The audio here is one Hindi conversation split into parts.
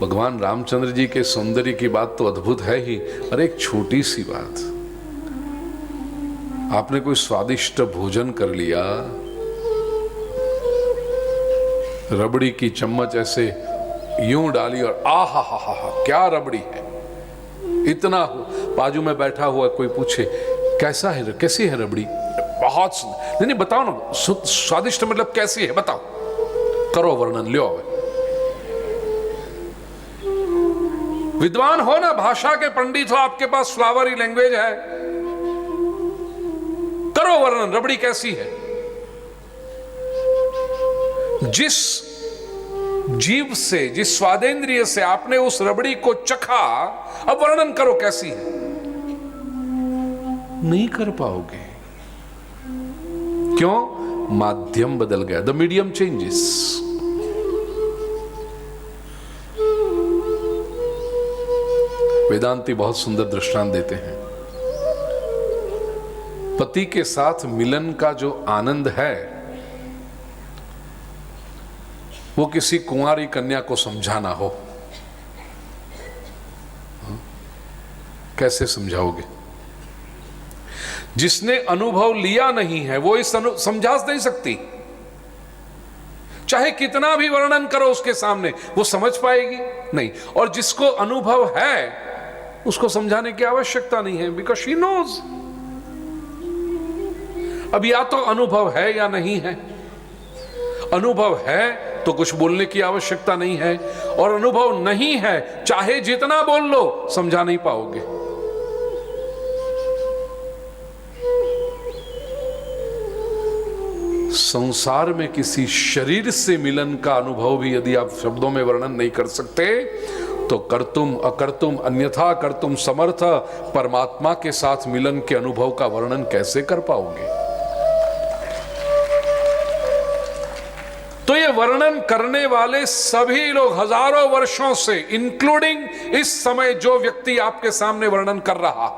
भगवान रामचंद्र जी के सौंदर्य की बात तो अद्भुत है ही, और एक छोटी सी बात, आपने कोई स्वादिष्ट भोजन कर लिया, रबड़ी की चम्मच ऐसे यूं डाली और आहा हा हा हा, क्या रबड़ी है, इतना बाजू में बैठा हुआ कोई पूछे कैसा है, कैसी है रबड़ी, बहुत नहीं नहीं बताओ ना, स्वादिष्ट मतलब कैसी है बताओ, करो वर्णन, लो। विद्वान हो ना, भाषा के पंडित हो, आपके पास फ्लावरी लैंग्वेज है, करो वर्णन, रबड़ी कैसी है। जिस जीव से, जिस स्वादेंद्रिय से आपने उस रबड़ी को चखा, अब वर्णन करो कैसी है, नहीं कर पाओगे। क्यों? माध्यम बदल गया, द मीडियम चेंजेस। वेदांती बहुत सुंदर दृष्टांत देते हैं। पति के साथ मिलन का जो आनंद है, वो किसी कुंवारी कन्या को समझाना हो, कैसे समझाओगे? जिसने अनुभव लिया नहीं है वो इस समझा नहीं सकती, चाहे कितना भी वर्णन करो उसके सामने, वो समझ पाएगी नहीं। और जिसको अनुभव है उसको समझाने की आवश्यकता नहीं है, बिकॉज शी नोज। अब या तो अनुभव है या नहीं है। अनुभव है तो कुछ बोलने की आवश्यकता नहीं है, और अनुभव नहीं है, चाहे जितना बोल लो समझा नहीं पाओगे। संसार में किसी शरीर से मिलन का अनुभव भी यदि आप शब्दों में वर्णन नहीं कर सकते, तो कर्तुम अकर्तुम अन्यथा कर्तुम समर्थ परमात्मा के साथ मिलन के अनुभव का वर्णन कैसे कर पाओगे? तो ये वर्णन करने वाले सभी लोग हजारों वर्षों से, इंक्लूडिंग इस समय जो व्यक्ति आपके सामने वर्णन कर रहा,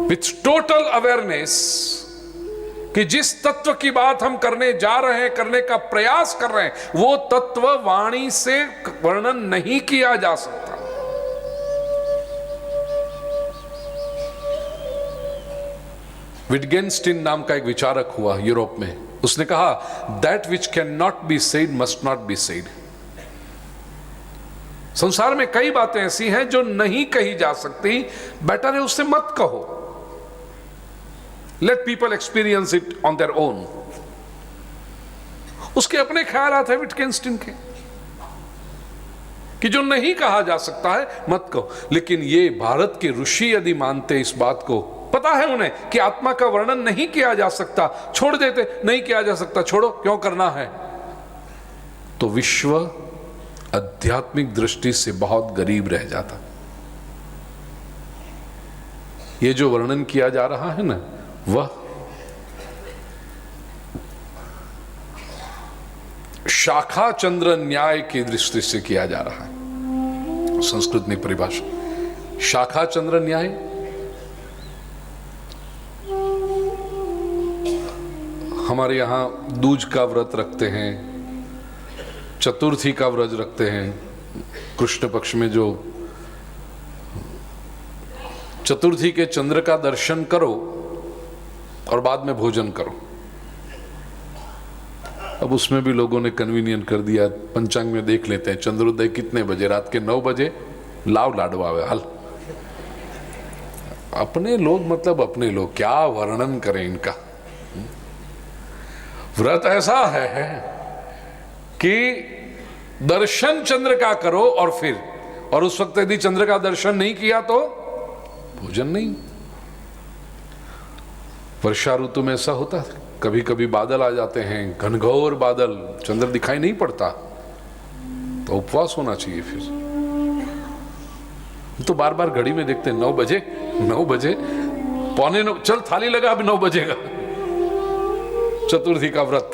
विथ टोटल अवेयरनेस कि जिस तत्व की बात हम करने जा रहे हैं, करने का प्रयास कर रहे हैं, वो तत्व वाणी से वर्णन नहीं किया जा सकता। विटगेन्स्टीन नाम का एक विचारक हुआ यूरोप में, उसने कहा that which can not be said must not be said. संसार में कई बातें ऐसी हैं जो नहीं कही जा सकती, बेटर है उससे मत कहो। Let people experience it on their own. उसके अपने ख्यालात हैं विटगेन्स्टीन के, कि जो नहीं कहा जा सकता है मत कहो। लेकिन ये भारत के ऋषि यदि मानते इस बात को, पता है उन्हें कि आत्मा का वर्णन नहीं किया जा सकता, छोड़ देते, नहीं किया जा सकता, छोड़ो, क्यों करना है, तो विश्व आध्यात्मिक दृष्टि से बहुत गरीब रह जाता। ये जो वर्णन किया जा रहा है ना, वह शाखा चंद्र न्याय की दृष्टि से किया जा रहा है। संस्कृत में परिभाषा शाखा चंद्र न्याय, हमारे यहां दूज का व्रत रखते हैं, चतुर्थी का व्रत रखते हैं, कृष्ण पक्ष में जो चतुर्थी के चंद्र का दर्शन करो और बाद में भोजन करो। अब उसमें भी लोगों ने कन्वीनियंट कर दिया, पंचांग में देख लेते हैं चंद्रोदय कितने बजे, रात के 9 बजे, लाव लाडवा हल। अपने लोग, मतलब अपने लोग, क्या वर्णन करें इनका। व्रत ऐसा है कि दर्शन चंद्र का करो और फिर, और उस वक्त यदि चंद्र का दर्शन नहीं किया तो भोजन नहीं। वर्षा ऋतु में ऐसा होता है, कभी कभी बादल आ जाते हैं, घनघोर बादल, चंद्र दिखाई नहीं पड़ता, तो उपवास होना चाहिए। फिर तो बार बार घड़ी में देखते हैं 9 बजे, 9 बजे, पौने 9, चल थाली लगा, अभी 9 बजेगा। चतुर्थी का व्रत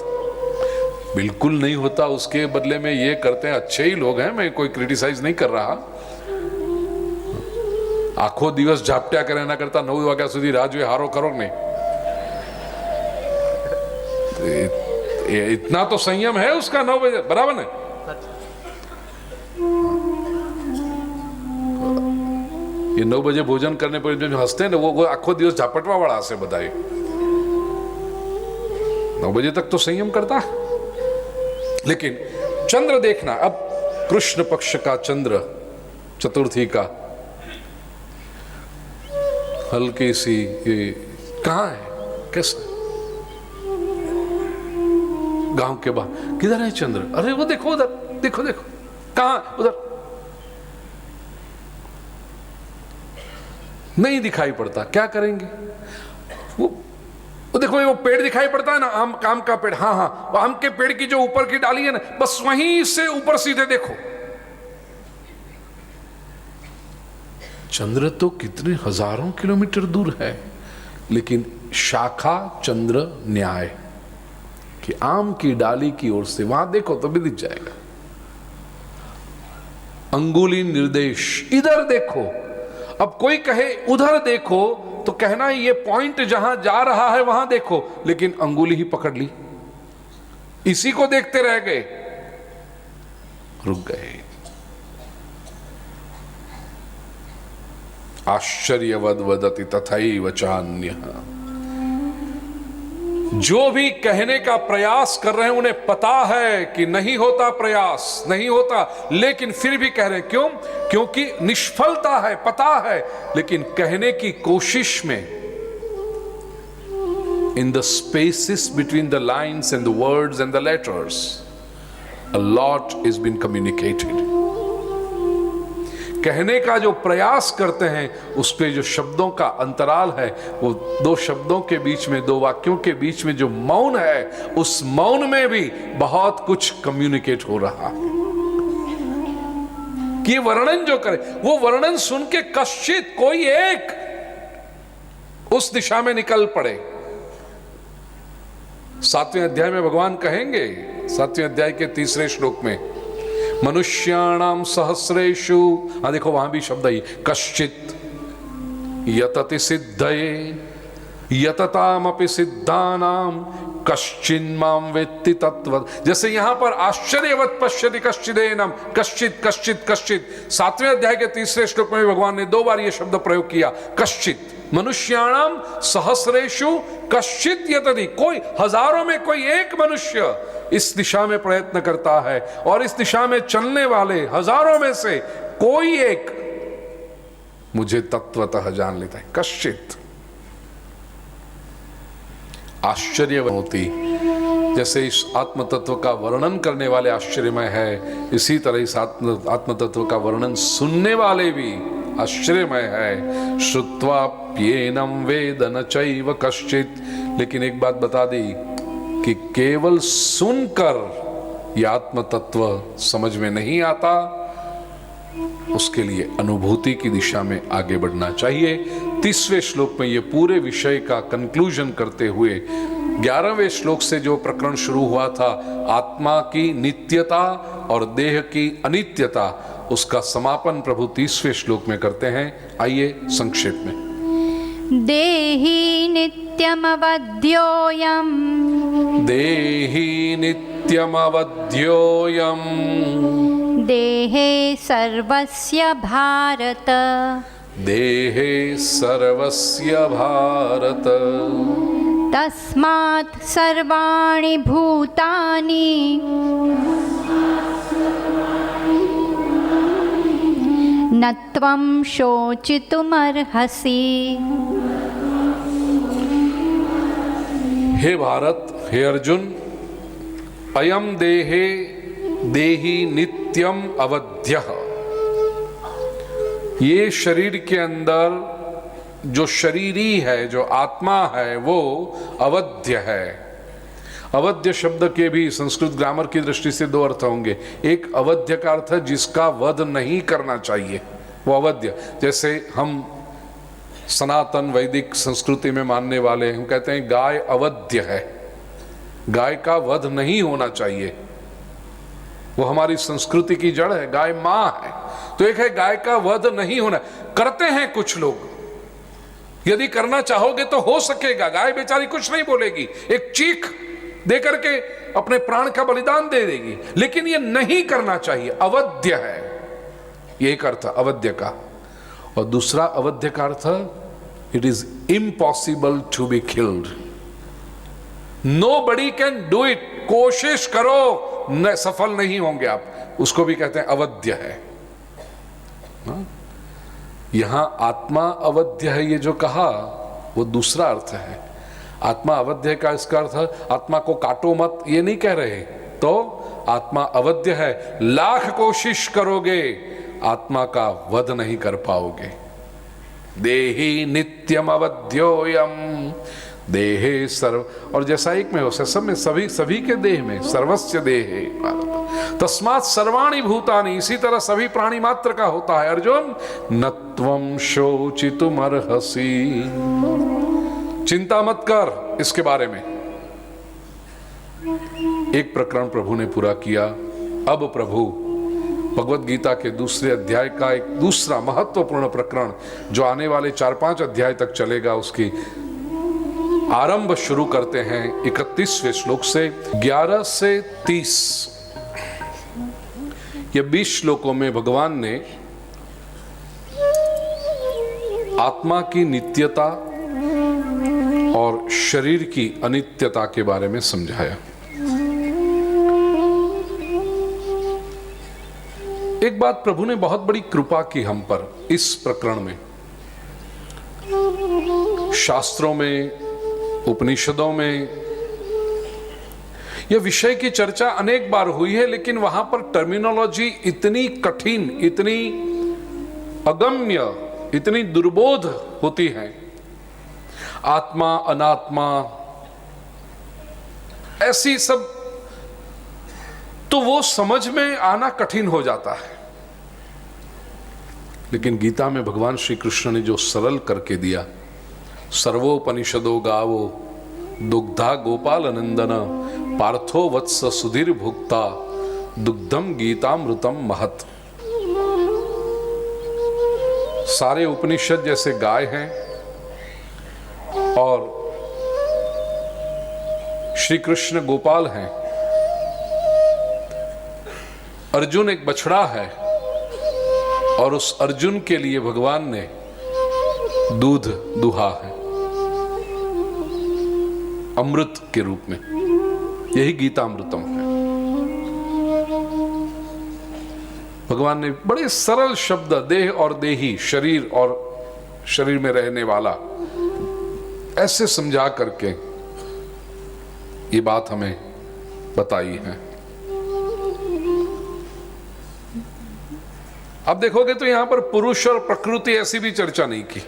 बिल्कुल नहीं होता, उसके बदले में ये करते हैं, अच्छे ही लोग हैं, मैं कोई क्रिटिसाइज नहीं कर रहा। आखो दिवस झापट्या करे ना करता 9 वाग्या सुधी राह जोई हारो करो नहीं। इतना तो संयम है उसका, 9 बजे बराबर है। ये 9 बजे भोजन करने पर जो हंसते हैं ना, वो आखो दिवस झापटवा वाला से बताए। 9 बजे तक तो संयम करता है। लेकिन चंद्र देखना, अब कृष्ण पक्ष का चंद्र, चतुर्थी का, हल्की सी ये कहाँ है, कैसा, गांव के बाहर, किधर है चंद्र? अरे वो देखो उधर, देखो देखो, कहाँ, उधर नहीं दिखाई पड़ता। क्या करेंगे? वो देखो, वो पेड़ दिखाई पड़ता है ना, आम का पेड़, हाँ हाँ, वो आम के पेड़ की जो ऊपर की डाली है ना, बस वहीं से ऊपर सीधे देखो। चंद्र तो कितने हजारों किलोमीटर दूर है, लेकिन शाखा चंद्र न्याय कि आम की डाली की ओर से वहां देखो तो भी दिख जाएगा। अंगुली निर्देश, इधर देखो। अब कोई कहे उधर देखो तो कहना ये पॉइंट जहां जा रहा है वहां देखो, लेकिन अंगुली ही पकड़ ली, इसी को देखते रह गए, रुक गए। आश्चर्यवद वदति तथैव चान्यः। जो भी कहने का प्रयास कर रहे हैं उन्हें पता है कि नहीं होता, प्रयास नहीं होता, लेकिन फिर भी कह रहे हैं। क्यों? क्योंकि निष्फलता है, पता है, लेकिन कहने की कोशिश में, in the spaces between the lines and the words and the letters, a lot is been communicated. कहने का जो प्रयास करते हैं उस पे जो शब्दों का अंतराल है, वो 2 शब्दों के बीच में, 2 वाक्यों के बीच में जो मौन है, उस मौन में भी बहुत कुछ कम्युनिकेट हो रहा है। कि वर्णन जो करे, वो वर्णन सुन के कश्चित कोई एक उस दिशा में निकल पड़े। 7वें अध्याय में भगवान कहेंगे, 7वें अध्याय के 3रे श्लोक में, मनुष्याणाम सहस्रेषु, हाँ देखो वहां भी शब्द ही, कश्चित यतति सिद्धये यततामपि सिद्धानाम कश्चिन्माम वेत्ति तत्वत्। जैसे यहां पर आश्चर्यवत् पश्यति कश्चिदेनम, कश्चित कश्चित कश्चित। 7वें अध्याय के 3रे श्लोक में भगवान ने 2 बार यह शब्द प्रयोग किया, कश्चित। मनुष्याणाम सहस्रेषु कश्चित यतति, कोई हजारों में कोई एक मनुष्य इस दिशा में प्रयत्न करता है, और इस दिशा में चलने वाले हजारों में से कोई एक मुझे तत्वतः जान लेता है। कश्चित। आश्चर्य होती, जैसे इस आत्म तत्व का वर्णन करने वाले आश्चर्यमय है, इसी तरह इस आत्म तत्व का वर्णन सुनने वाले भी आश्चर्यमय है। श्रुत्वाप्येनं वेद न चैव कश्चित। लेकिन एक बात बता दी कि केवल सुनकर यह आत्म तत्व समझ में नहीं आता, उसके लिए अनुभूति की दिशा में आगे बढ़ना चाहिए। 30वें श्लोक में ये पूरे विषय का कंक्लूजन करते हुए 11वें श्लोक से जो प्रकरण शुरू हुआ था, आत्मा की नित्यता और देह की अनित्यता, उसका समापन प्रभु 30वें श्लोक में करते हैं। आइए संक्षेप में। देहि नित्यमवध्योऽयम्, देहि नित्यमवध्योऽयम्, देहे सर्वस्य भारत, देहे सर्वस्य भारत, तस्मात् सर्वाणि भूतानि न त्वं शोचितुमर्हसि। हे भारत, हे अर्जुन, अयम देहे देहि नित्यम अवध्यः। ये शरीर के अंदर जो शरीरी है, जो आत्मा है, वो अवध्य है। अवध्य शब्द के भी संस्कृत ग्रामर की दृष्टि से 2 अर्थ होंगे। एक अवध्य का अर्थ है जिसका वध नहीं करना चाहिए, वो अवध्य। जैसे हम सनातन वैदिक संस्कृति में मानने वाले, हम कहते हैं गाय अवध्य है, गाय का वध नहीं होना चाहिए, वो हमारी संस्कृति की जड़ है, गाय मां है। तो एक है गाय का वध नहीं होना, करते हैं कुछ लोग, यदि करना चाहोगे तो हो सकेगा, गाय बेचारी कुछ नहीं बोलेगी, एक चीख दे करके अपने प्राण का बलिदान दे देगी, लेकिन ये नहीं करना चाहिए, अवध्य है, ये एक अर्थ अवध्य का। और दूसरा अवध्य का अर्थ, it is impossible to be killed, nobody can do it, कोशिश करो न सफल नहीं होंगे आप, उसको भी कहते हैं अवध्य है। यहां आत्मा अवध्य है, ये जो कहा वो दूसरा अर्थ है। आत्मा अवध्य का इसका अर्थ आत्मा को काटो मत, ये नहीं कह रहे। तो आत्मा अवध्य है, लाख कोशिश करोगे आत्मा का वध नहीं कर पाओगे। देहि नित्यम अवध्योयम, देहे सर्व, और जैसा एक में हो सब में, सभी के देह में, सर्वस्य देहे तस्मात् सर्वाणि भूतानि, इसी तरह सभी प्राणी मात्र का होता है। अर्जुन न त्वं शोचितुमर्हसि, चिंता मत कर इसके बारे में। एक प्रकरण प्रभु ने पूरा किया। अब प्रभु भगवत गीता के दूसरे अध्याय का एक दूसरा महत्वपूर्ण प्रकरण जो आने वाले 4-5 अध्याय तक चलेगा, उसकी आरंभ शुरू करते हैं 31वें श्लोक से। 11 से 30 ये 20 श्लोकों में भगवान ने आत्मा की नित्यता और शरीर की अनित्यता के बारे में समझाया। एक बात प्रभु ने बहुत बड़ी कृपा की हम पर इस प्रकरण में। शास्त्रों में, उपनिषदों में यह विषय की चर्चा अनेक बार हुई है, लेकिन वहां पर टर्मिनोलॉजी इतनी कठिन, इतनी अगम्य, इतनी दुर्बोध होती है। आत्मा, अनात्मा, ऐसी सब, तो वो समझ में आना कठिन हो जाता है। लेकिन गीता में भगवान श्री कृष्ण ने जो सरल करके दिया, सर्वोपनिषदो गावो दुग्धा गोपाल नंदन पार्थो वत्स सुधीर भुक्ता दुग्धम गीतामृतम महत। सारे उपनिषद जैसे गाय हैं और श्री कृष्ण गोपाल हैं, अर्जुन एक बछड़ा है और उस अर्जुन के लिए भगवान ने दूध दुहा है अमृत के रूप में। यही गीतामृतम है। भगवान ने बड़े सरल शब्द, देह और देही, शरीर और शरीर में रहने वाला, ऐसे समझा करके ये बात हमें बताई है। अब देखोगे तो यहां पर पुरुष और प्रकृति ऐसी भी चर्चा नहीं की।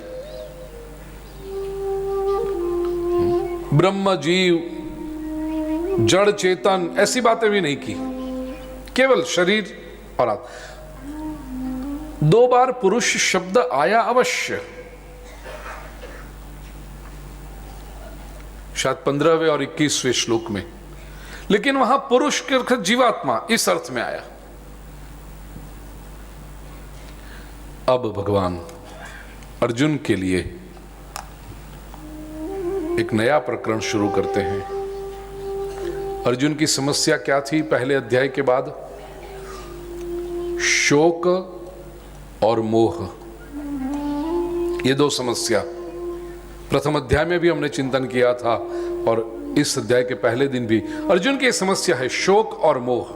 ब्रह्म, जीव, जड़, चेतन, ऐसी बातें भी नहीं की, केवल शरीर और आत्मा। 2 बार पुरुष शब्द आया अवश्य, शायद 15वें और 21वें श्लोक में, लेकिन वहां पुरुष के अर्थ जीवात्मा इस अर्थ में आया। अब भगवान अर्जुन के लिए एक नया प्रकरण शुरू करते हैं। अर्जुन की समस्या क्या थी पहले अध्याय के बाद? शोक और मोह, ये 2 समस्या प्रथम अध्याय में भी हमने चिंतन किया था और इस अध्याय के पहले दिन भी। अर्जुन की समस्या है शोक और मोह।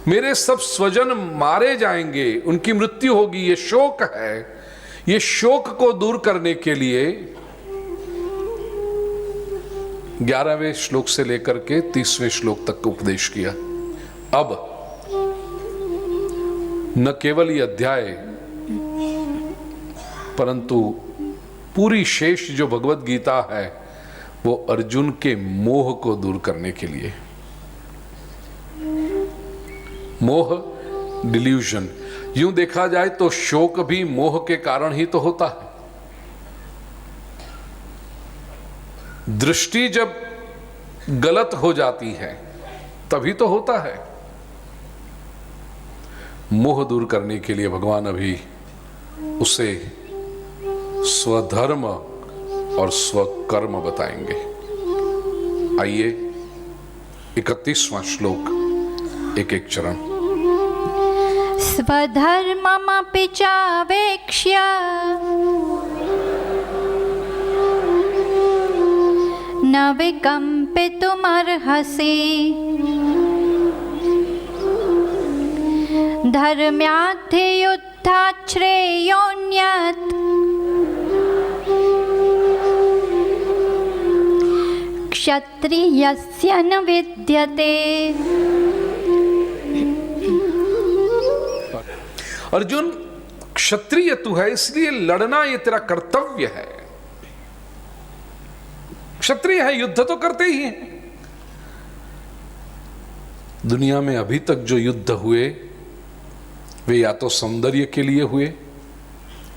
मेरे सब स्वजन मारे जाएंगे, उनकी मृत्यु होगी, ये शोक है। ये शोक को दूर करने के लिए 11वें श्लोक से लेकर के 30वें श्लोक तक का उपदेश किया। अब न केवल ये अध्याय, परंतु पूरी शेष जो भगवत गीता है वो अर्जुन के मोह को दूर करने के लिए। मोह, डिल्यूजन, यूं देखा जाए तो शोक भी मोह के कारण ही तो होता है। दृष्टि जब गलत हो जाती है तभी तो होता है। मोह दूर करने के लिए भगवान अभी उसे स्वधर्म और स्वकर्म बताएंगे। आइए 31वां श्लोक, एक एक चरण। स्वधर्ममपि चावेक्ष्य न विकम्पितुमर्हसि धर्म्याधियुद्धात् श्रेयोऽन्यत् क्षत्रियस्य न विद्यते। अर्जुन, क्षत्रिय तू है, इसलिए लड़ना ये तेरा कर्तव्य है। क्षत्रिय है, युद्ध तो करते ही हैं। दुनिया में अभी तक जो युद्ध हुए वे या तो सौंदर्य के लिए हुए,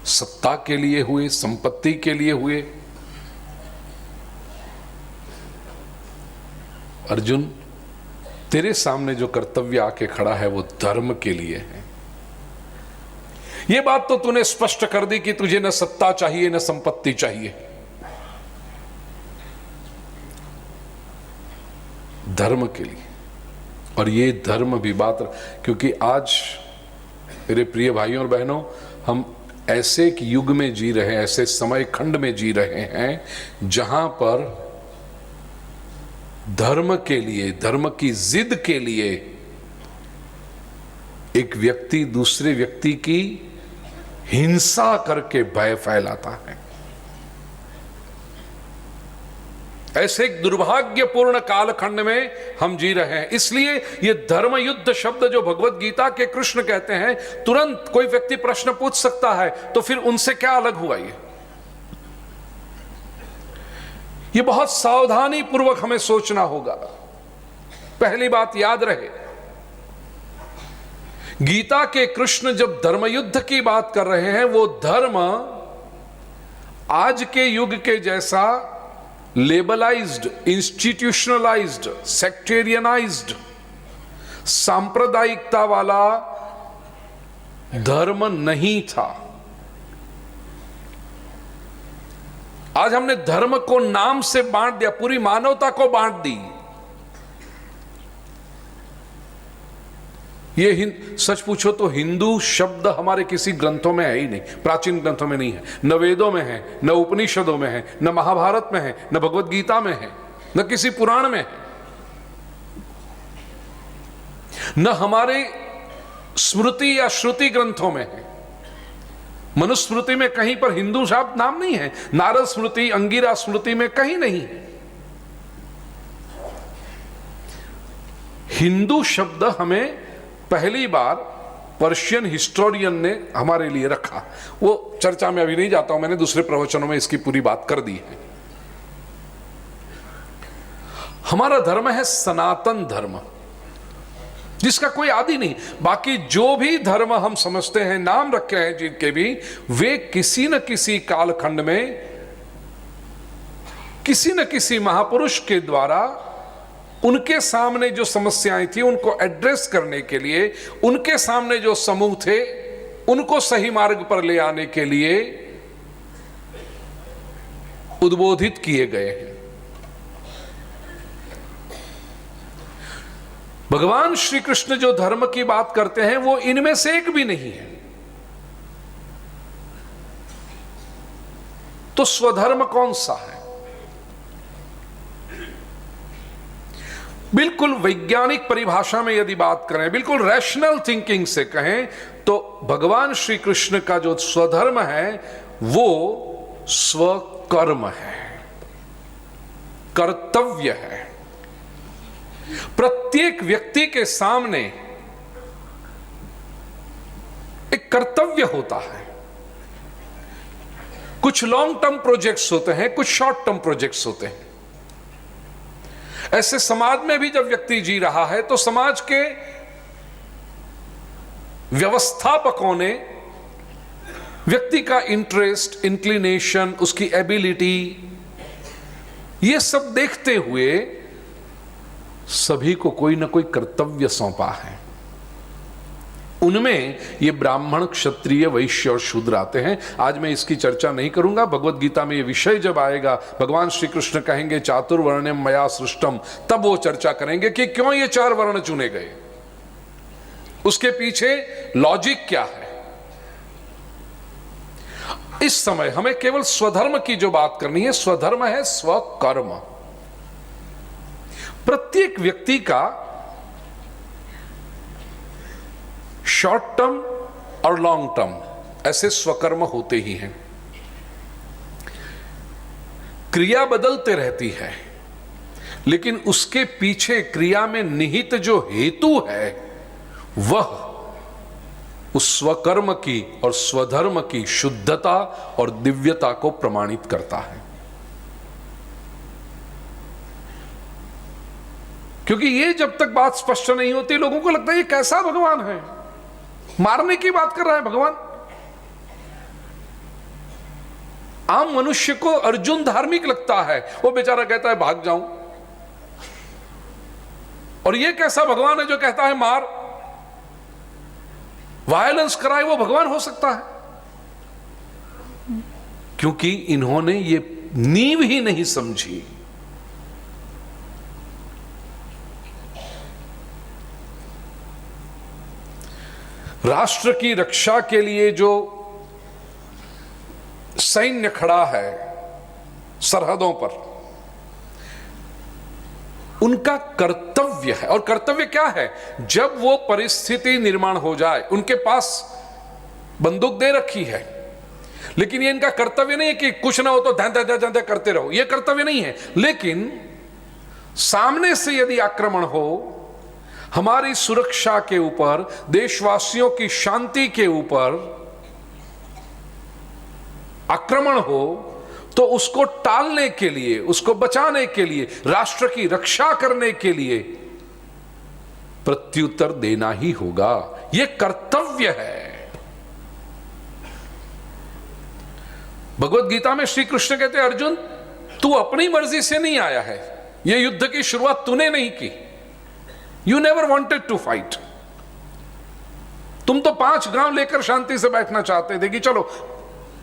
सत्ता के लिए हुए, संपत्ति के लिए हुए। अर्जुन, तेरे सामने जो कर्तव्य आके खड़ा है वो धर्म के लिए है। ये बात तो तूने स्पष्ट कर दी कि तुझे न सत्ता चाहिए न संपत्ति चाहिए, धर्म के लिए। और ये धर्म भी बात, क्योंकि आज मेरे प्रिय भाइयों और बहनों, हम ऐसे एक युग में जी रहे हैं, ऐसे समय खंड में जी रहे हैं जहां पर धर्म के लिए, धर्म की जिद के लिए एक व्यक्ति दूसरे व्यक्ति की हिंसा करके भय फैलाता है। ऐसे एक दुर्भाग्यपूर्ण कालखंड में हम जी रहे हैं। इसलिए ये धर्म युद्ध शब्द जो भगवत गीता के कृष्ण कहते हैं, तुरंत कोई व्यक्ति प्रश्न पूछ सकता है तो फिर उनसे क्या अलग हुआ? ये बहुत सावधानी पूर्वक हमें सोचना होगा। पहली बात याद रहे, गीता के कृष्ण जब धर्म युद्ध की बात कर रहे हैं, वो धर्म आज के युग के जैसा लेबलाइज्ड, इंस्टीट्यूशनलाइज्ड, सेक्टेरियनाइज्ड, सांप्रदायिकता वाला धर्म नहीं था। आज हमने धर्म को नाम से बांट दिया, पूरी मानवता को बांट दी। ये सच पूछो तो हिंदू शब्द हमारे किसी ग्रंथों में है ही नहीं, प्राचीन ग्रंथों में नहीं है, न वेदों में है, न उपनिषदों में है, न महाभारत में है, न भगवत गीता में है, न किसी पुराण में है, न हमारे स्मृति या श्रुति ग्रंथों में है। मनुस्मृति में कहीं पर हिंदू शब्द नाम नहीं है, नारद स्मृति, अंगिरा स्मृति में कहीं नहीं है। हिंदू शब्द हमें पहली बार पर्शियन हिस्टोरियन ने हमारे लिए रखा। वो चर्चा में अभी नहीं जाता हूं, मैंने दूसरे प्रवचनों में इसकी पूरी बात कर दी है। हमारा धर्म है सनातन धर्म, जिसका कोई आदि नहीं। बाकी जो भी धर्म हम समझते हैं, नाम रखे हैं जिनके भी, वे किसी न किसी कालखंड में किसी न किसी महापुरुष के द्वारा उनके सामने जो समस्याएं थी उनको एड्रेस करने के लिए, उनके सामने जो समूह थे उनको सही मार्ग पर ले आने के लिए उद्बोधित किए गए हैं। भगवान श्री कृष्ण जो धर्म की बात करते हैं वो इनमें से एक भी नहीं है। तो स्वधर्म कौन सा है? बिल्कुल वैज्ञानिक परिभाषा में यदि बात करें, बिल्कुल रैशनल थिंकिंग से कहें, तो भगवान श्री कृष्ण का जो स्वधर्म है वो स्वकर्म है, कर्तव्य है। प्रत्येक व्यक्ति के सामने एक कर्तव्य होता है। कुछ लॉन्ग टर्म प्रोजेक्ट्स होते हैं, कुछ शॉर्ट टर्म प्रोजेक्ट्स होते हैं। ऐसे समाज में भी जब व्यक्ति जी रहा है तो समाज के व्यवस्थापकों ने व्यक्ति का इंटरेस्ट, इंक्लिनेशन, उसकी एबिलिटी, ये सब देखते हुए सभी को कोई ना कोई कर्तव्य सौंपा है। उनमें ये ब्राह्मण, क्षत्रिय, वैश्य और शूद्र आते हैं। आज मैं इसकी चर्चा नहीं करूंगा। भगवत गीता में ये विषय जब आएगा, भगवान श्री कृष्ण कहेंगे चातुर्वर्ण्यम मया सृष्टम, तब वो चर्चा करेंगे कि क्यों ये 4 वर्ण चुने गए। उसके पीछे लॉजिक क्या है। इस समय हमें केवल स्वधर्म की जो बात करनी है, स्वधर्म है स्वकर्म। प्रत्येक व्यक्ति का शॉर्ट टर्म और लॉन्ग टर्म ऐसे स्वकर्म होते ही हैं। क्रिया बदलते रहती है, लेकिन उसके पीछे क्रिया में निहित जो हेतु है वह उस स्वकर्म की और स्वधर्म की शुद्धता और दिव्यता को प्रमाणित करता है। क्योंकि ये जब तक बात स्पष्ट नहीं होती, लोगों को लगता है ये कैसा भगवान है, मारने की बात कर रहा है भगवान। आम मनुष्य को अर्जुन धार्मिक लगता है, वो बेचारा कहता है भाग जाऊं। और ये कैसा भगवान है जो कहता है मार, वायलेंस कराए, वो भगवान हो सकता है? क्योंकि इन्होंने ये नींव ही नहीं समझी। राष्ट्र की रक्षा के लिए जो सैन्य खड़ा है सरहदों पर, उनका कर्तव्य है। और कर्तव्य क्या है? जब वो परिस्थिति निर्माण हो जाए, उनके पास बंदूक दे रखी है, लेकिन ये इनका कर्तव्य नहीं है कि कुछ ना हो तो धंधा करते रहो, ये कर्तव्य नहीं है। लेकिन सामने से यदि आक्रमण हो, हमारी सुरक्षा के ऊपर, देशवासियों की शांति के ऊपर आक्रमण हो, तो उसको टालने के लिए, उसको बचाने के लिए, राष्ट्र की रक्षा करने के लिए प्रत्युत्तर देना ही होगा। यह कर्तव्य है। भगवत गीता में श्री कृष्ण कहते हैं, अर्जुन तू अपनी मर्जी से नहीं आया है, यह युद्ध की शुरुआत तूने नहीं की। You never wanted to fight. तुम तो 5 गांव लेकर शांति से बैठना चाहते थे कि चलो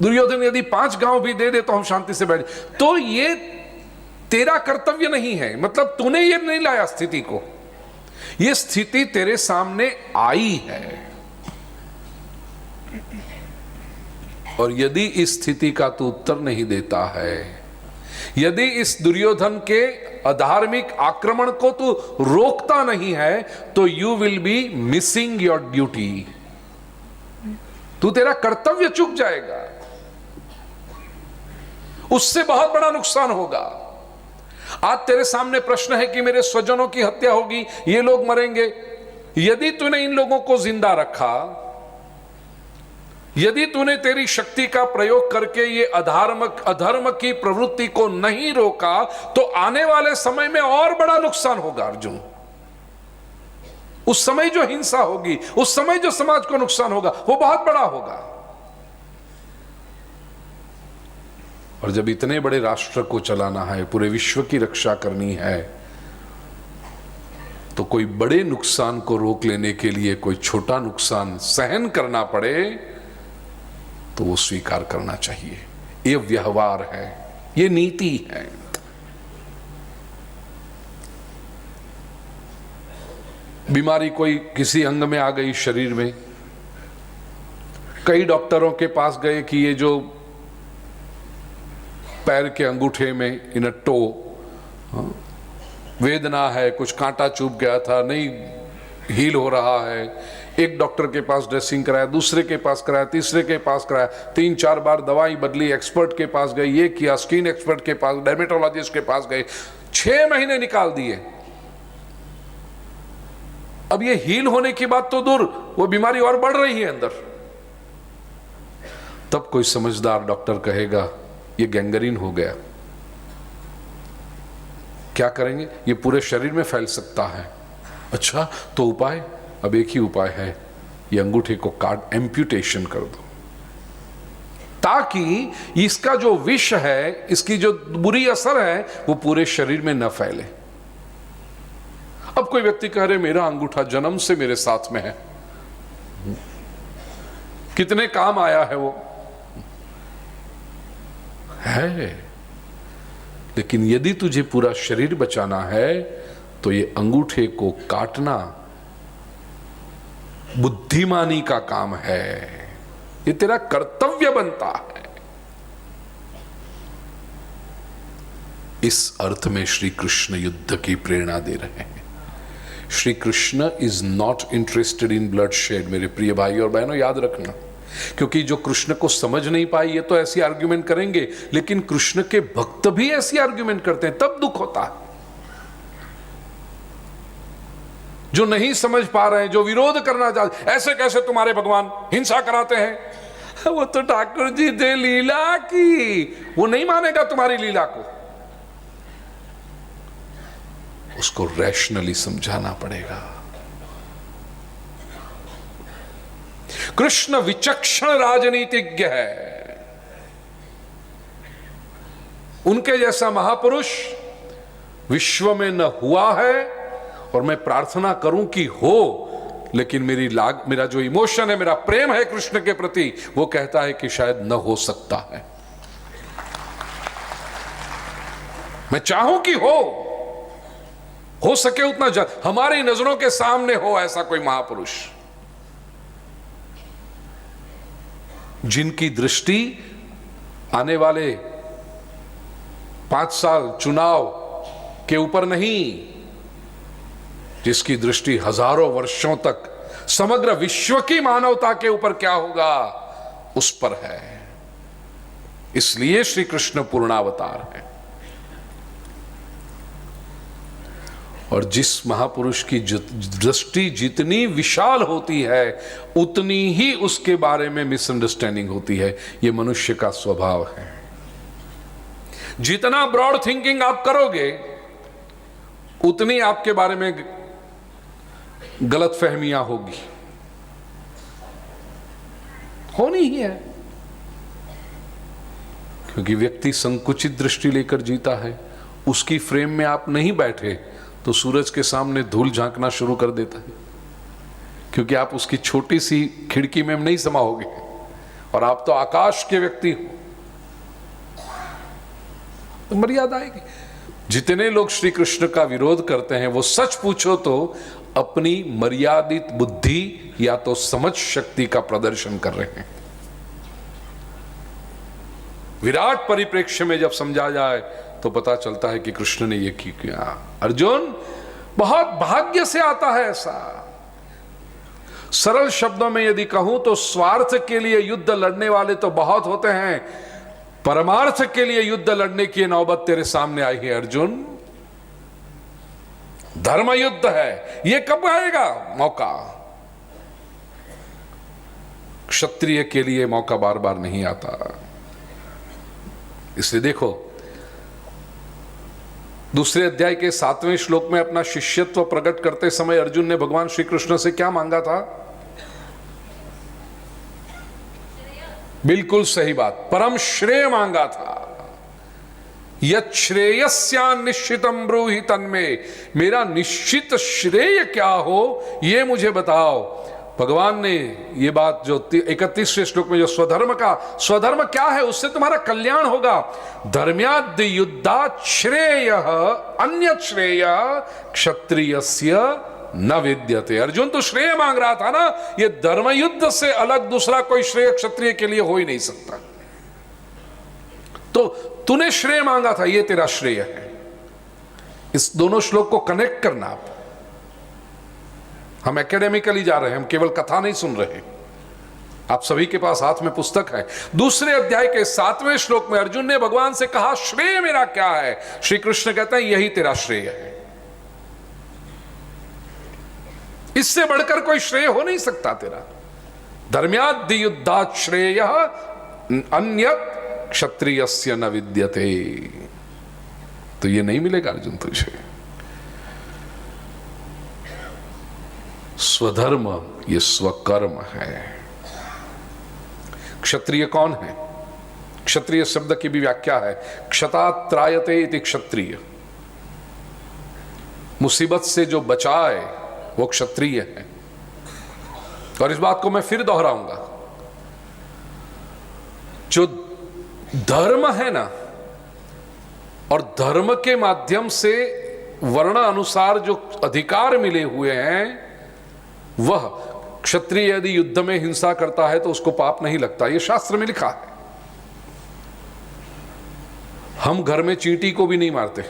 दुर्योधन यदि 5 गांव भी दे दे तो हम शांति से बैठ। तो ये तेरा कर्तव्य नहीं है, मतलब तूने ये नहीं लाया स्थिति को, ये स्थिति तेरे सामने आई है। और यदि इस स्थिति का तू उत्तर नहीं देता है, यदि इस दुर्योधन के अधार्मिक आक्रमण को तू रोकता नहीं है, तो you will be missing your duty. तू तेरा कर्तव्य चूक जाएगा, उससे बहुत बड़ा नुकसान होगा। आज तेरे सामने प्रश्न है कि मेरे स्वजनों की हत्या होगी, ये लोग मरेंगे। यदि तूने इन लोगों को जिंदा रखा, यदि तूने तेरी शक्ति का प्रयोग करके ये अधर्म की प्रवृत्ति को नहीं रोका, तो आने वाले समय में और बड़ा नुकसान होगा अर्जुन। उस समय जो हिंसा होगी, उस समय जो समाज को नुकसान होगा, वो बहुत बड़ा होगा। और जब इतने बड़े राष्ट्र को चलाना है, पूरे विश्व की रक्षा करनी है, तो कोई बड़े नुकसान को रोक लेने के लिए कोई छोटा नुकसान सहन करना पड़े तो वो स्वीकार करना चाहिए। ये व्यवहार है, ये नीति है। बीमारी कोई किसी अंग में आ गई शरीर में, कई डॉक्टरों के पास गए कि ये जो पैर के अंगूठे में इन टो वेदना है, कुछ कांटा चुभ गया था, नहीं हील हो रहा है। एक डॉक्टर के पास ड्रेसिंग कराया, दूसरे के पास कराया, तीसरे के पास कराया, 3-4 बार दवाई बदली, एक्सपर्ट के पास गए, ये किया, स्किन एक्सपर्ट के पास, डर्मेटोलॉजिस्ट के पास गए, 6 महीने निकाल दिए। अब ये हील होने की बात तो दूर, वो बीमारी और बढ़ रही है अंदर। तब कोई समझदार डॉक्टर कहेगा ये गैंग्रीन हो गया, क्या करेंगे? ये पूरे शरीर में फैल सकता है। अच्छा, तो उपाय? अब एक ही उपाय है, ये अंगूठे को काट एम्प्यूटेशन कर दो, ताकि इसका जो विष है, इसकी जो बुरी असर है, वो पूरे शरीर में न फैले। अब कोई व्यक्ति कह रहे मेरा अंगूठा जन्म से मेरे साथ में है, कितने काम आया है वो है, लेकिन यदि तुझे पूरा शरीर बचाना है तो ये अंगूठे को काटना बुद्धिमानी का काम है, ये तेरा कर्तव्य बनता है। इस अर्थ में श्री कृष्ण युद्ध की प्रेरणा दे रहे हैं। Shri Krishna is not interested in blood shed. मेरे प्रिय भाई और बहनों, याद रखना, क्योंकि जो कृष्ण को समझ नहीं पाए ये तो ऐसी आर्ग्यूमेंट करेंगे, लेकिन कृष्ण के भक्त भी ऐसी आर्ग्यूमेंट करते हैं, तब दुख होता है। जो नहीं समझ पा रहे हैं, जो विरोध करना चाहते, ऐसे कैसे तुम्हारे भगवान हिंसा कराते हैं, वो तो ठाकुर जी ने लीला की, वो नहीं मानेगा तुम्हारी लीला को। उसको रैशनली समझाना पड़ेगा। कृष्ण विचक्षण राजनीतिज्ञ है। उनके जैसा महापुरुष विश्व में न हुआ है, और मैं प्रार्थना करूं कि हो, लेकिन मेरा जो इमोशन है, मेरा प्रेम है कृष्ण के प्रति, वो कहता है कि शायद न हो सकता है। मैं चाहूं कि हो सके उतना हमारी नजरों के सामने हो ऐसा कोई महापुरुष, जिनकी दृष्टि आने वाले 5 साल चुनाव के ऊपर नहीं, जिसकी दृष्टि हजारों वर्षों तक समग्र विश्व की मानवता के ऊपर क्या होगा उस पर है। इसलिए श्री कृष्ण पूर्णावतार है। और जिस महापुरुष की दृष्टि जितनी विशाल होती है, उतनी ही उसके बारे में मिसअंडरस्टैंडिंग होती है। यह मनुष्य का स्वभाव है। जितना ब्रॉड थिंकिंग आप करोगे, उतनी आपके बारे में गलतफहमियां होगी, होनी ही है। क्योंकि व्यक्ति संकुचित दृष्टि लेकर जीता है। उसकी फ्रेम में आप नहीं बैठे तो सूरज के सामने धूल झांकना शुरू कर देता है, क्योंकि आप उसकी छोटी सी खिड़की में नहीं समाओगे, और आप तो आकाश के व्यक्ति हो, तो मर्यादा आएगी। जितने लोग श्री कृष्ण का विरोध करते हैं, वो सच पूछो तो अपनी मर्यादित बुद्धि या तो समझ शक्ति का प्रदर्शन कर रहे हैं। विराट परिप्रेक्ष्य में जब समझा जाए तो पता चलता है कि कृष्ण ने यह किया। अर्जुन, बहुत भाग्य से आता है ऐसा। सरल शब्दों में यदि कहूं तो स्वार्थ के लिए युद्ध लड़ने वाले तो बहुत होते हैं, परमार्थ के लिए युद्ध लड़ने की नौबत तेरे सामने आई है अर्जुन। धर्म युद्ध है, यह कब आएगा मौका? क्षत्रिय के लिए मौका बार बार नहीं आता। इसलिए देखो, दूसरे अध्याय के 7वें श्लोक में अपना शिष्यत्व प्रकट करते समय अर्जुन ने भगवान श्री कृष्ण से क्या मांगा था? बिल्कुल सही बात, परम श्रेय मांगा था। यत् श्रेयस्यान्निश्चितम् ब्रूहि तन्मे, मेरा निश्चित श्रेय क्या हो ये मुझे बताओ। भगवान ने ये बात जो 31वें श्लोक में जो स्वधर्म क्या है, उससे तुम्हारा कल्याण होगा। धर्म्याद्य युद्धात् श्रेय अन्य श्रेय क्षत्रियस्य न विद्यते। अर्जुन तो श्रेय मांग रहा था ना, ये धर्म युद्ध से अलग दूसरा कोई श्रेय क्षत्रिय के लिए हो ही नहीं सकता। तो तूने श्रेय मांगा था, ये तेरा श्रेय है। इस दोनों श्लोक को कनेक्ट करना। आप हम एकेडमिकली जा रहे हैं, हम केवल कथा नहीं सुन रहे। आप सभी के पास हाथ में पुस्तक है। दूसरे अध्याय के 7वें श्लोक में अर्जुन ने भगवान से कहा, श्रेय मेरा क्या है? श्री कृष्ण कहते हैं, यही तेरा श्रेय है। इससे बढ़कर कोई श्रेय हो नहीं सकता तेरा। धर्म्याद्य युद्धात् श्रेय अन्यत् क्षत्रियस्य न विद्यते। तो ये नहीं मिलेगा अर्जुन तुझे। स्वधर्म ये स्वकर्म है। क्षत्रिय कौन है? क्षत्रिय शब्द की भी व्याख्या है, क्षतात्रायते इति क्षत्रिय। मुसीबत से जो बचाए वो क्षत्रिय है। और इस बात को मैं फिर दोहराऊंगा, जो धर्म है ना, और धर्म के माध्यम से वर्ण अनुसार जो अधिकार मिले हुए हैं, वह क्षत्रिय यदि युद्ध में हिंसा करता है तो उसको पाप नहीं लगता, ये शास्त्र में लिखा है। हम घर में चींटी को भी नहीं मारते,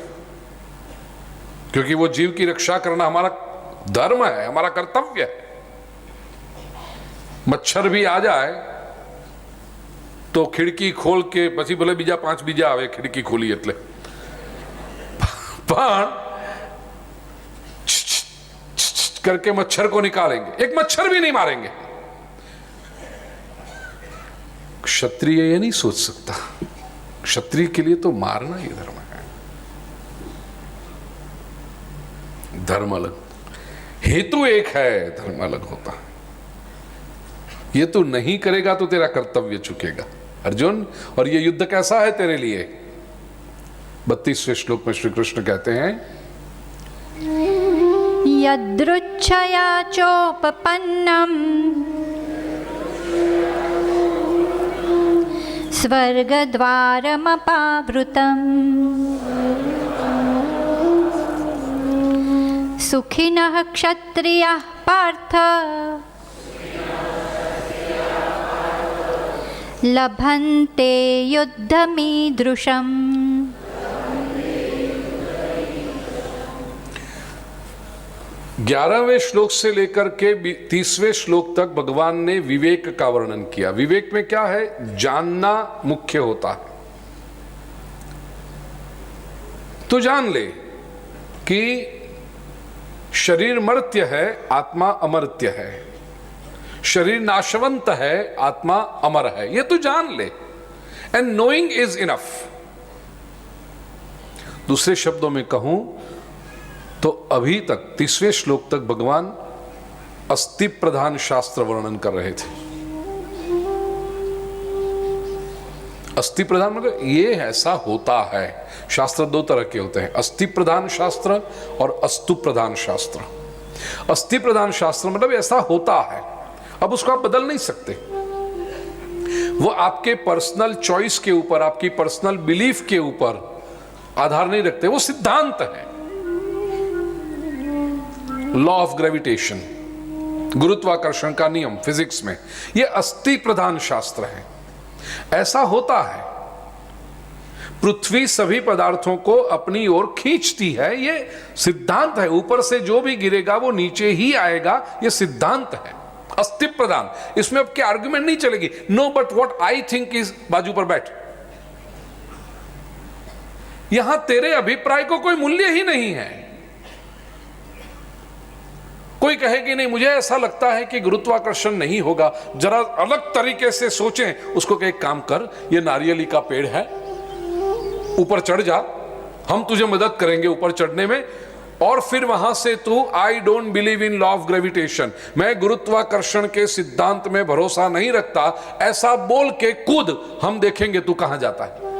क्योंकि वो जीव की रक्षा करना हमारा धर्म है, हमारा कर्तव्य है। मच्छर भी आ जाए तो खिड़की खोल के, પછી ભલે બીજા 5 બીજા આવે, खिड़की खोली એટલે પણ करके मच्छर को निकालेंगे, एक मच्छर भी नहीं मारेंगे। क्षत्रिय ये नहीं सोच सकता, क्षत्रिय के लिए तो मारना ही धर्म है। धर्म अलग, हेतु एक है, धर्म अलग होता है। ये तू नहीं करेगा तो तेरा कर्तव्य चुकेगा अर्जुन। और ये युद्ध कैसा है तेरे लिए? 32वें श्लोक में श्री कृष्ण कहते हैं, यदृच्छया चोपपन्नम् स्वर्गद्वारमपावृतम् सुखिनः क्षत्रियाः पार्थ लभन्ते युद्धमीदृशम्। 11वें श्लोक से लेकर के 30वें श्लोक तक भगवान ने विवेक का वर्णन किया। विवेक में क्या है? जानना मुख्य होता है। तो जान ले कि शरीर मर्त्य है, आत्मा अमर्त्य है। शरीर नाशवंत है, आत्मा अमर है, ये तू जान ले। And knowing is enough. दूसरे शब्दों में कहूं तो अभी तक 30वें श्लोक तक भगवान अस्थि प्रधान शास्त्र वर्णन कर रहे थे। अस्थि प्रधान मतलब ये ऐसा होता है। शास्त्र दो तरह के होते हैं, अस्थि प्रधान शास्त्र और अस्तु प्रधान शास्त्र। अस्थि प्रधान शास्त्र मतलब ऐसा होता है, अब उसको आप बदल नहीं सकते। वो आपके पर्सनल चॉइस के ऊपर, आपकी पर्सनल बिलीफ के ऊपर आधार नहीं रखते, वो सिद्धांत है। लॉ ऑफ ग्रेविटेशन, गुरुत्वाकर्षण का नियम फिजिक्स में, ये अस्थि प्रधान शास्त्र है। ऐसा होता है, पृथ्वी सभी पदार्थों को अपनी ओर खींचती है, ये सिद्धांत है। ऊपर से जो भी गिरेगा वो नीचे ही आएगा, ये सिद्धांत है। अस्थि प्रधान, इसमें अब क्या आर्गुमेंट नहीं चलेगी। No but what I think is, बाजू पर बैठ। यहां तेरे अभिप्राय को कोई मूल्य ही नहीं है। कोई कहेगी नहीं मुझे ऐसा लगता है कि गुरुत्वाकर्षण नहीं होगा, जरा अलग तरीके से सोचें। उसको एक काम कर, ये नारियली का पेड़ है, ऊपर चढ़ जा, हम तुझे मदद करेंगे ऊपर चढ़ने में। और फिर वहां से तू I don't believe in law of gravitation, मैं गुरुत्वाकर्षण के सिद्धांत में भरोसा नहीं रखता, ऐसा बोल के कूद, हम देखेंगे तू कहां जाता है।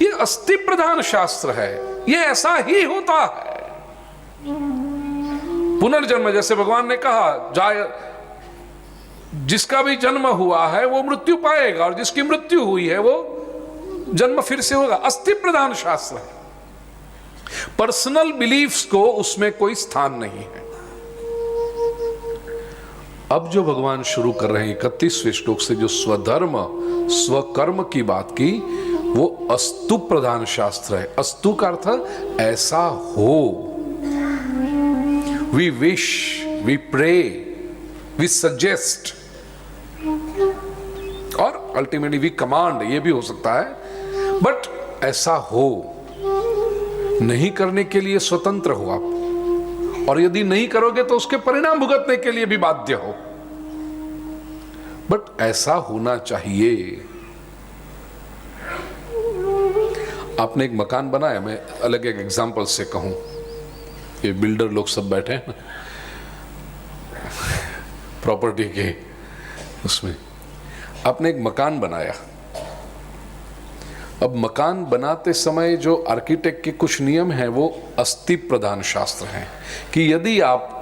ये अस्थि प्रधान शास्त्र है, ये ऐसा ही होता है। पुनर्जन्म, जैसे भगवान ने कहा, जाय जिसका भी जन्म हुआ है वो मृत्यु पाएगा, और जिसकी मृत्यु हुई है वो जन्म फिर से होगा। अस्थि प्रधान शास्त्र है। पर्सनल बिलीफ्स को उसमें कोई स्थान नहीं है। अब जो भगवान शुरू कर रहे हैं 31वें श्लोक से, जो स्वधर्म स्वकर्म की बात की, वो अस्तु प्रधान शास्त्र है। अस्तु का अर्थ ऐसा हो। We wish, we pray, we suggest, और अल्टीमेटली वी कमांड, ये भी हो सकता है। बट ऐसा हो, नहीं करने के लिए स्वतंत्र हो आप, और यदि नहीं करोगे तो उसके परिणाम भुगतने के लिए भी बाध्य हो। बट ऐसा होना चाहिए। आपने एक मकान बनाया, मैं अलग एक एग्जांपल से कहूं, ये बिल्डर लोग सब बैठे हैं ना प्रॉपर्टी के, उसमें आपने एक मकान बनाया। अब मकान बनाते समय जो आर्किटेक्ट के कुछ नियम हैं वो अस्थि प्रधान शास्त्र हैं, कि यदि आप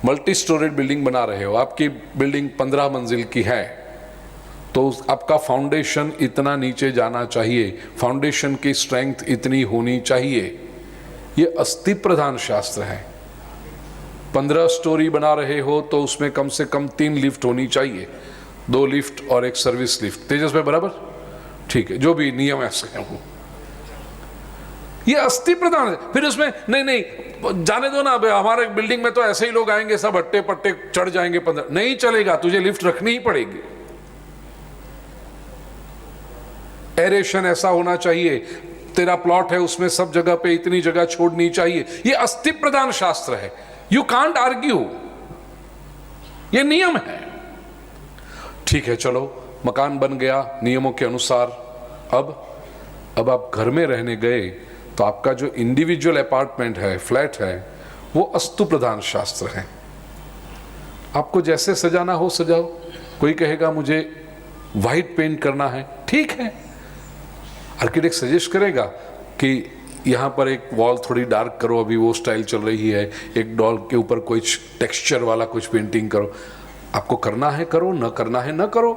मल्टी स्टोरेड बिल्डिंग बना रहे हो, आपकी बिल्डिंग 15 मंजिल की है, तो आपका फाउंडेशन इतना नीचे जाना चाहिए, फाउंडेशन की स्ट्रेंथ इतनी होनी चाहिए, ये अस्थि प्रधान शास्त्र है। 15 स्टोरी बना रहे हो तो उसमें कम से कम 3 लिफ्ट होनी चाहिए, 2 लिफ्ट और 1 सर्विस लिफ्ट। तेजस भाई बराबर? ठीक है, जो भी नियम ऐसे हैं वो, ये अस्थि प्रधान है। फिर उसमें नहीं जाने दो ना, हमारे बिल्डिंग में तो ऐसे ही लोग आएंगे, सब हट्टे पट्टे चढ़ जाएंगे 15, नहीं चलेगा, तुझे लिफ्ट रखनी ही पड़ेगी। एरेशन ऐसा होना चाहिए, तेरा प्लॉट है उसमें सब जगह पे इतनी जगह छोड़नी चाहिए। ये अस्थि प्रधान शास्त्र है, यू कांट आर्ग्यू, ये नियम है। ठीक है, चलो मकान बन गया नियमों के अनुसार। अब आप घर में रहने गए तो आपका जो इंडिविजुअल अपार्टमेंट है, फ्लैट है, वो अस्तु प्रधान शास्त्र है। आपको जैसे सजाना हो सजाओ। कोई कहेगा मुझे व्हाइट पेंट करना है, ठीक है, आर्किटेक्ट सजेस्ट करेगा कि यहाँ पर एक वॉल थोड़ी डार्क करो, अभी वो स्टाइल चल रही है, एक डॉल के ऊपर कुछ टेक्सचर वाला कुछ पेंटिंग करो। आपको करना है करो, न करना है न करो।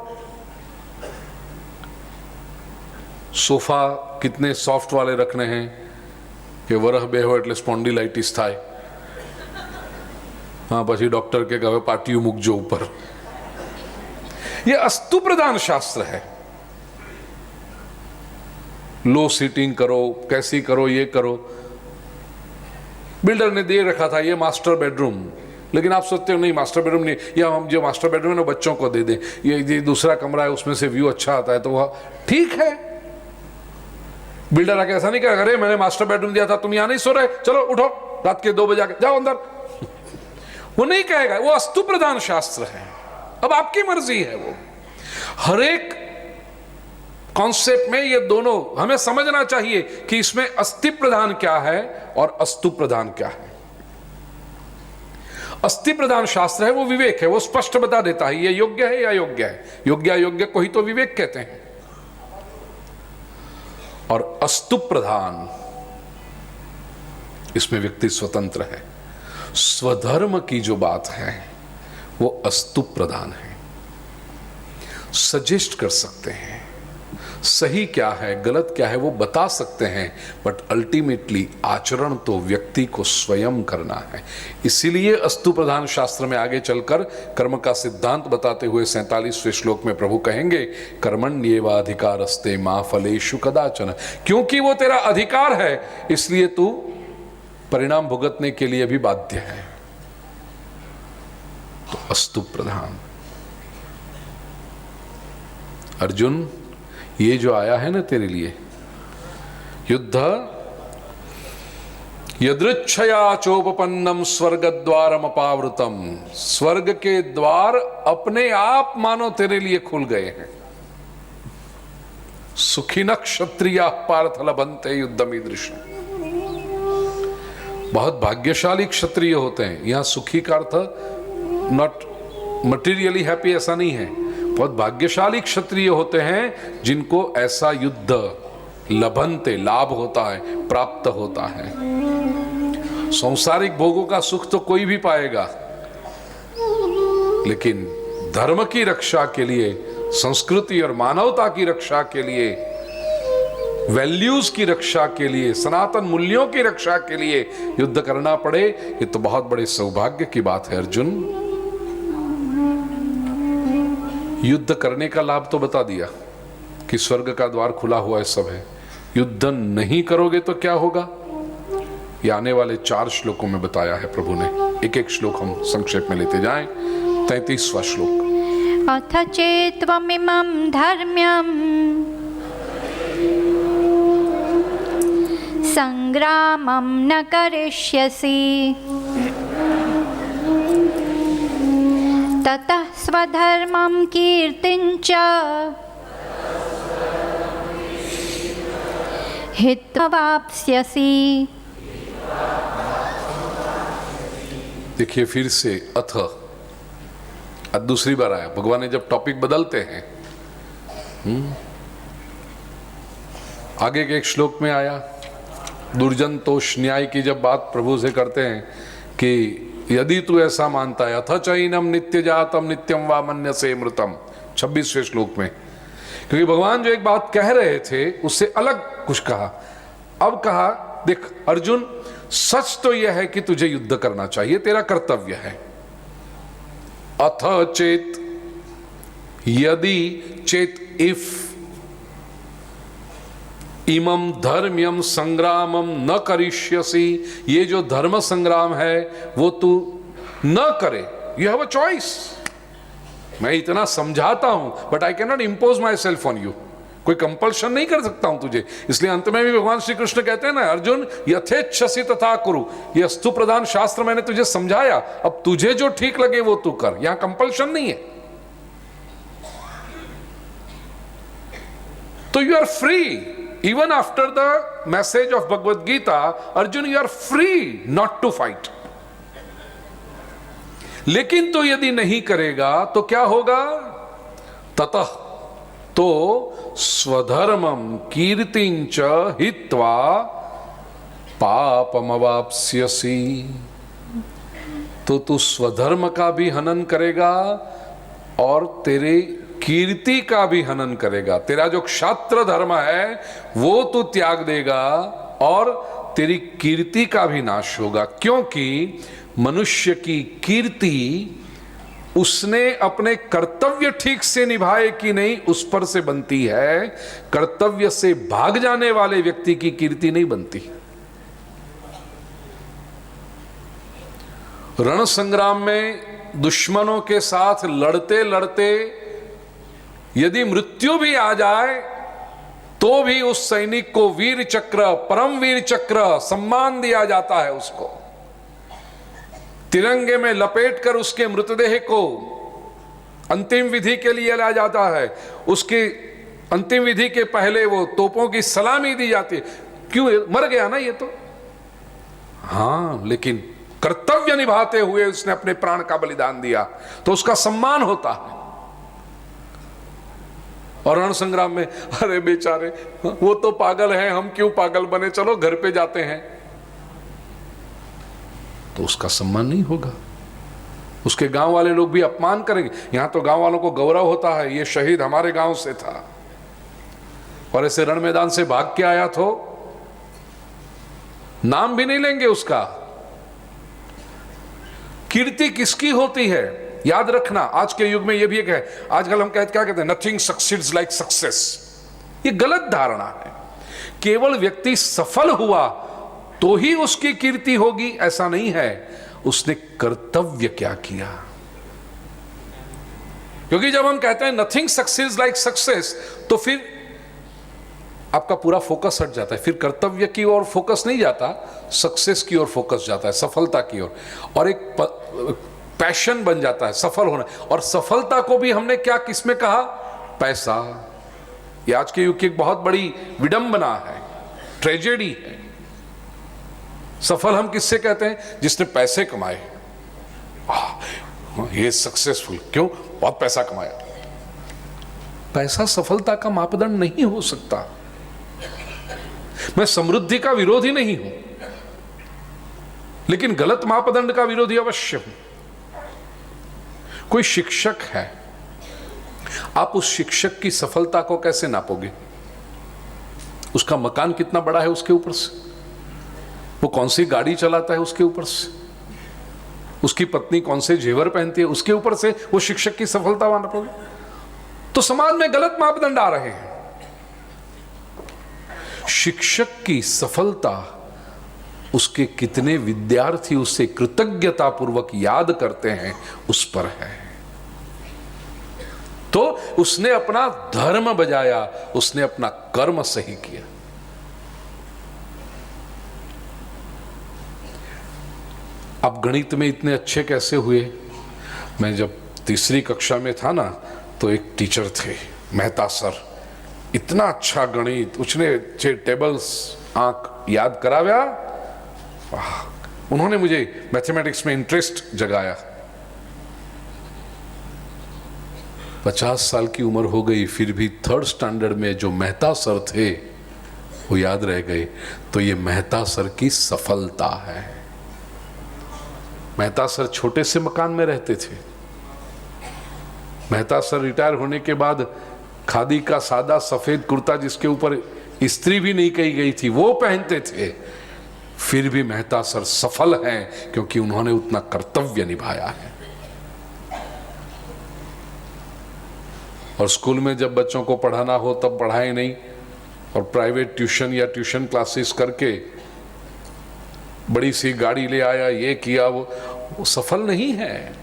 सोफा कितने सॉफ्ट वाले रखने हैं कि वरह बेहो એટલે સ્પોન્ડિલાઇટિસ થાય, हाँ પછી डॉक्टर के कहे पाटियों मुकजो ऊपर। ये अस्तु प्रधान शास्त्र है। लो सीटिंग करो, कैसी करो, ये करो। बिल्डर ने दे रखा था ये मास्टर बेडरूम, लेकिन आप सोचते हो नहीं मास्टर बेडरूम नहीं, या हम जो मास्टर बेडरूम है ना बच्चों को दे दें, ये दूसरा कमरा है उसमें से व्यू अच्छा आता है, तो वह ठीक है। बिल्डर आके ऐसा नहीं कहेगा अरे मैंने मास्टर बेडरूम दिया था, तुम यहां नहीं सो रहे, चलो उठो रात के 2 बजे आके जाओ अंदर। वो नहीं कहेगा, वो अस्तु प्रधान शास्त्र है। अब आपकी मर्जी है। वो हर एक कॉन्सेप्ट में ये दोनों हमें समझना चाहिए कि इसमें अस्थि प्रधान क्या है और अस्तु प्रधान क्या है। अस्थि प्रधान शास्त्र है वो विवेक है, वो स्पष्ट बता देता है ये योग्य है या अयोग्य है, योग्य अयोग्य को ही तो विवेक कहते हैं। और अस्तु प्रधान, इसमें व्यक्ति स्वतंत्र है। स्वधर्म की जो बात है वो अस्तु प्रधान है। सजेस्ट कर सकते हैं, सही क्या है गलत क्या है वो बता सकते हैं, बट अल्टीमेटली आचरण तो व्यक्ति को स्वयं करना है। इसीलिए अस्तु प्रधान शास्त्र में आगे चलकर कर्म का सिद्धांत बताते हुए 47वें श्लोक में प्रभु कहेंगे कर्मण्येवाधिकारस्ते मा फलेषु कदाचन, क्योंकि वो तेरा अधिकार है इसलिए तू परिणाम भुगतने के लिए भी बाध्य है। तो अस्तु प्रधान। अर्जुन, ये जो आया है ना तेरे लिए युद्ध, यदृच्छया चोपपन्नम स्वर्ग द्वारम अपावृतम, स्वर्ग के द्वार अपने आप मानो तेरे लिए खुल गए हैं। सुखिन क्षत्रिया पार्थ लभन्ते युद्धमीदृशम्, बहुत भाग्यशाली क्षत्रिय होते हैं। यहां सुखी का अर्थ नॉट मटीरियली हैप्पी ऐसा नहीं है, बहुत भाग्यशाली क्षत्रिय होते हैं जिनको ऐसा युद्ध लभन्ते लाभ होता है, प्राप्त होता है। सांसारिक भोगों का सुख तो कोई भी पाएगा, लेकिन धर्म की रक्षा के लिए, संस्कृति और मानवता की रक्षा के लिए, वैल्यूज की रक्षा के लिए, सनातन मूल्यों की रक्षा के लिए युद्ध करना पड़े, ये तो बहुत बड़े सौभाग्य की बात है। अर्जुन, युद्ध करने का लाभ तो बता दिया कि स्वर्ग का द्वार खुला हुआ है, सब है। युद्ध नहीं करोगे तो क्या होगा, ये आने वाले 4 श्लोकों में बताया है प्रभु ने। एक एक श्लोक हम संक्षेप में लेते जाएं। 33वां श्लोक। अथ चेत्त्वमिमं धर्म्यं संग्रामं न करिष्यसि ततः स्वधर्मं कीर्तिं च हित्वाप्स्यसि। देखिए फिर से अथ, अब दूसरी बार आया। भगवान ने जब टॉपिक बदलते हैं, आगे के एक श्लोक में आया दुर्जन तोष न्याय की जब बात प्रभु से करते हैं कि यदि तू ऐसा मानता है अथ चैनम नित्य जातम नित्यम वा मन्यसे मृतम, 26वें श्लोक में। क्योंकि भगवान जो एक बात कह रहे थे उससे अलग कुछ कहा। अब कहा देख अर्जुन, सच तो यह है कि तुझे युद्ध करना चाहिए, तेरा कर्तव्य है। अथ चेत, यदि, चेत इफ, इमं धर्म्यम संग्रामम न करिष्यसि, ये जो धर्म संग्राम है वो तू न करे। You have a choice. मैं इतना समझाता हूं but I can not impose my self on you. कोई कंपल्शन नहीं कर सकता हूं तुझे। इसलिए अंत में भी भगवान श्री कृष्ण कहते हैं ना, अर्जुन यथेच्छसि तथा कुरु। ये अस्तु प्रधान शास्त्र मैंने तुझे समझाया, अब तुझे जो ठीक लगे वो तू कर। यहां कंपल्शन नहीं है। तो you are free. Even after the message of Bhagavad Gita, Arjun you are free not to fight. लेकिन तो यदि नहीं करेगा तो क्या होगा? ततः, तो स्वधर्मम कीर्तिंच हित्वा पापमवाप्स्यसि, तो तू स्वधर्म का भी हनन करेगा और तेरे कीर्ति का भी हनन करेगा। तेरा जो क्षात्र धर्म है वो तू त्याग देगा और तेरी कीर्ति का भी नाश होगा। क्योंकि मनुष्य की कीर्ति उसने अपने कर्तव्य ठीक से निभाए कि नहीं उस पर से बनती है। कर्तव्य से भाग जाने वाले व्यक्ति की कीर्ति नहीं बनती। रण संग्राम में दुश्मनों के साथ लड़ते लड़ते यदि मृत्यु भी आ जाए तो भी उस सैनिक को वीर चक्र, परम वीर चक्र सम्मान दिया जाता है। उसको तिरंगे में लपेटकर उसके मृतदेह को अंतिम विधि के लिए लाया जाता है। उसकी अंतिम विधि के पहले वो तोपों की सलामी दी जाती है। क्यों? मर गया ना ये तो। हाँ, लेकिन कर्तव्य निभाते हुए उसने अपने प्राण का बलिदान दिया तो उसका सम्मान होता है। और रण संग्राम में अरे बेचारे वो तो पागल हैं, हम क्यों पागल बने, चलो घर पे जाते हैं, तो उसका सम्मान नहीं होगा। उसके गांव वाले लोग भी अपमान करेंगे। यहां तो गांव वालों को गौरव होता है, ये शहीद हमारे गांव से था और ऐसे रण मैदान से भाग के आया, तो नाम भी नहीं लेंगे उसका। कीर्ति किसकी होती है? याद रखना, आज के युग में यह भी एक है। आजकल हम क्या कहते हैं, नथिंग सक्सीड्स लाइक सक्सेस। ये गलत धारणा है। केवल व्यक्ति सफल हुआ तो ही उसकी कीर्ति होगी, ऐसा नहीं है। उसने कर्तव्य क्या किया। क्योंकि जब हम कहते हैं नथिंग सक्सीड्स लाइक सक्सेस, तो फिर आपका पूरा फोकस हट जाता है। फिर कर्तव्य की ओर फोकस नहीं जाता, सक्सेस की ओर फोकस जाता है, सफलता की ओर। और एक पैशन बन जाता है सफल होना। और सफलता को भी हमने क्या किसमें कहा? पैसा। ये आज के युग की एक बहुत बड़ी विडंबना है, ट्रेजेडी है। सफल हम किससे कहते हैं? जिसने पैसे कमाए। ये सक्सेसफुल। क्यों? बहुत पैसा कमाया। पैसा सफलता का मापदंड नहीं हो सकता। मैं समृद्धि का विरोधी नहीं हूं, लेकिन गलत मापदंड का विरोधी अवश्य हूं। कोई शिक्षक है, आप उस शिक्षक की सफलता को कैसे नापोगे? उसका मकान कितना बड़ा है उसके ऊपर से, वो कौन सी गाड़ी चलाता है उसके ऊपर से, उसकी पत्नी कौन से जेवर पहनती है उसके ऊपर से वो शिक्षक की सफलता नापोगे? तो समाज में गलत मापदंड आ रहे हैं। शिक्षक की सफलता उसके कितने विद्यार्थी उससे कृतज्ञता पूर्वक याद करते हैं उस पर है। तो उसने अपना धर्म बजाया, उसने अपना कर्म सही किया। अब गणित में इतने अच्छे कैसे हुए? मैं जब तीसरी कक्षा में था ना, तो एक टीचर थे मेहता सर, इतना अच्छा गणित, उसने टेबल्स आंक याद कराया। उन्होंने मुझे मैथमेटिक्स में इंटरेस्ट जगाया। 50 साल की उम्र हो गई, फिर भी 3rd स्टैंडर्ड में जो मेहता सर थे वो याद रह गए। तो ये मेहता सर की सफलता है। मेहता सर छोटे से मकान में रहते थे। मेहता सर रिटायर होने के बाद खादी का सादा सफेद कुर्ता जिसके ऊपर इस्त्री भी नहीं कही गई थी वो पहनते थे। फिर भी मेहता सर सफल हैं क्योंकि उन्होंने उतना कर्तव्य निभाया है। और स्कूल में जब बच्चों को पढ़ाना हो तब पढ़ाए नहीं, और प्राइवेट ट्यूशन या ट्यूशन क्लासेस करके बड़ी सी गाड़ी ले आया, ये किया, वो सफल नहीं है।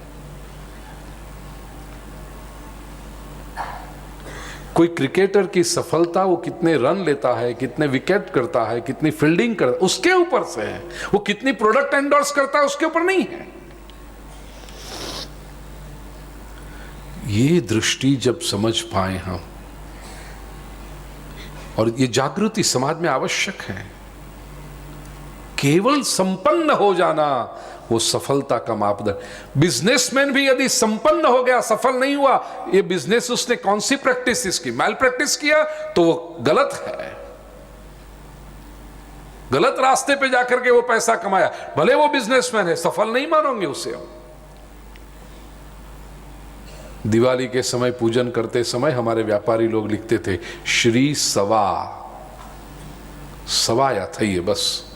कोई क्रिकेटर की सफलता वो कितने रन लेता है, कितने विकेट करता है, कितनी फील्डिंग करता है, उसके ऊपर से है। वो कितनी प्रोडक्ट एंडोर्स करता है उसके ऊपर नहीं है। ये दृष्टि जब समझ पाए हम, और ये जागृति समाज में आवश्यक है। केवल संपन्न हो जाना वो सफलता का मापदंड। बिजनेसमैन भी यदि संपन्न हो गया, सफल नहीं हुआ, ये बिजनेस उसने कौन सी प्रैक्टिस इसकी, मैल प्रैक्टिस किया, तो वो गलत है। गलत रास्ते पे जाकर के वो पैसा कमाया, भले वो बिजनेसमैन है, सफल नहीं मानोगे उसे। दिवाली के समय पूजन करते समय हमारे व्यापारी लोग लिखते थे श्री सवा, सवाया था ये बस,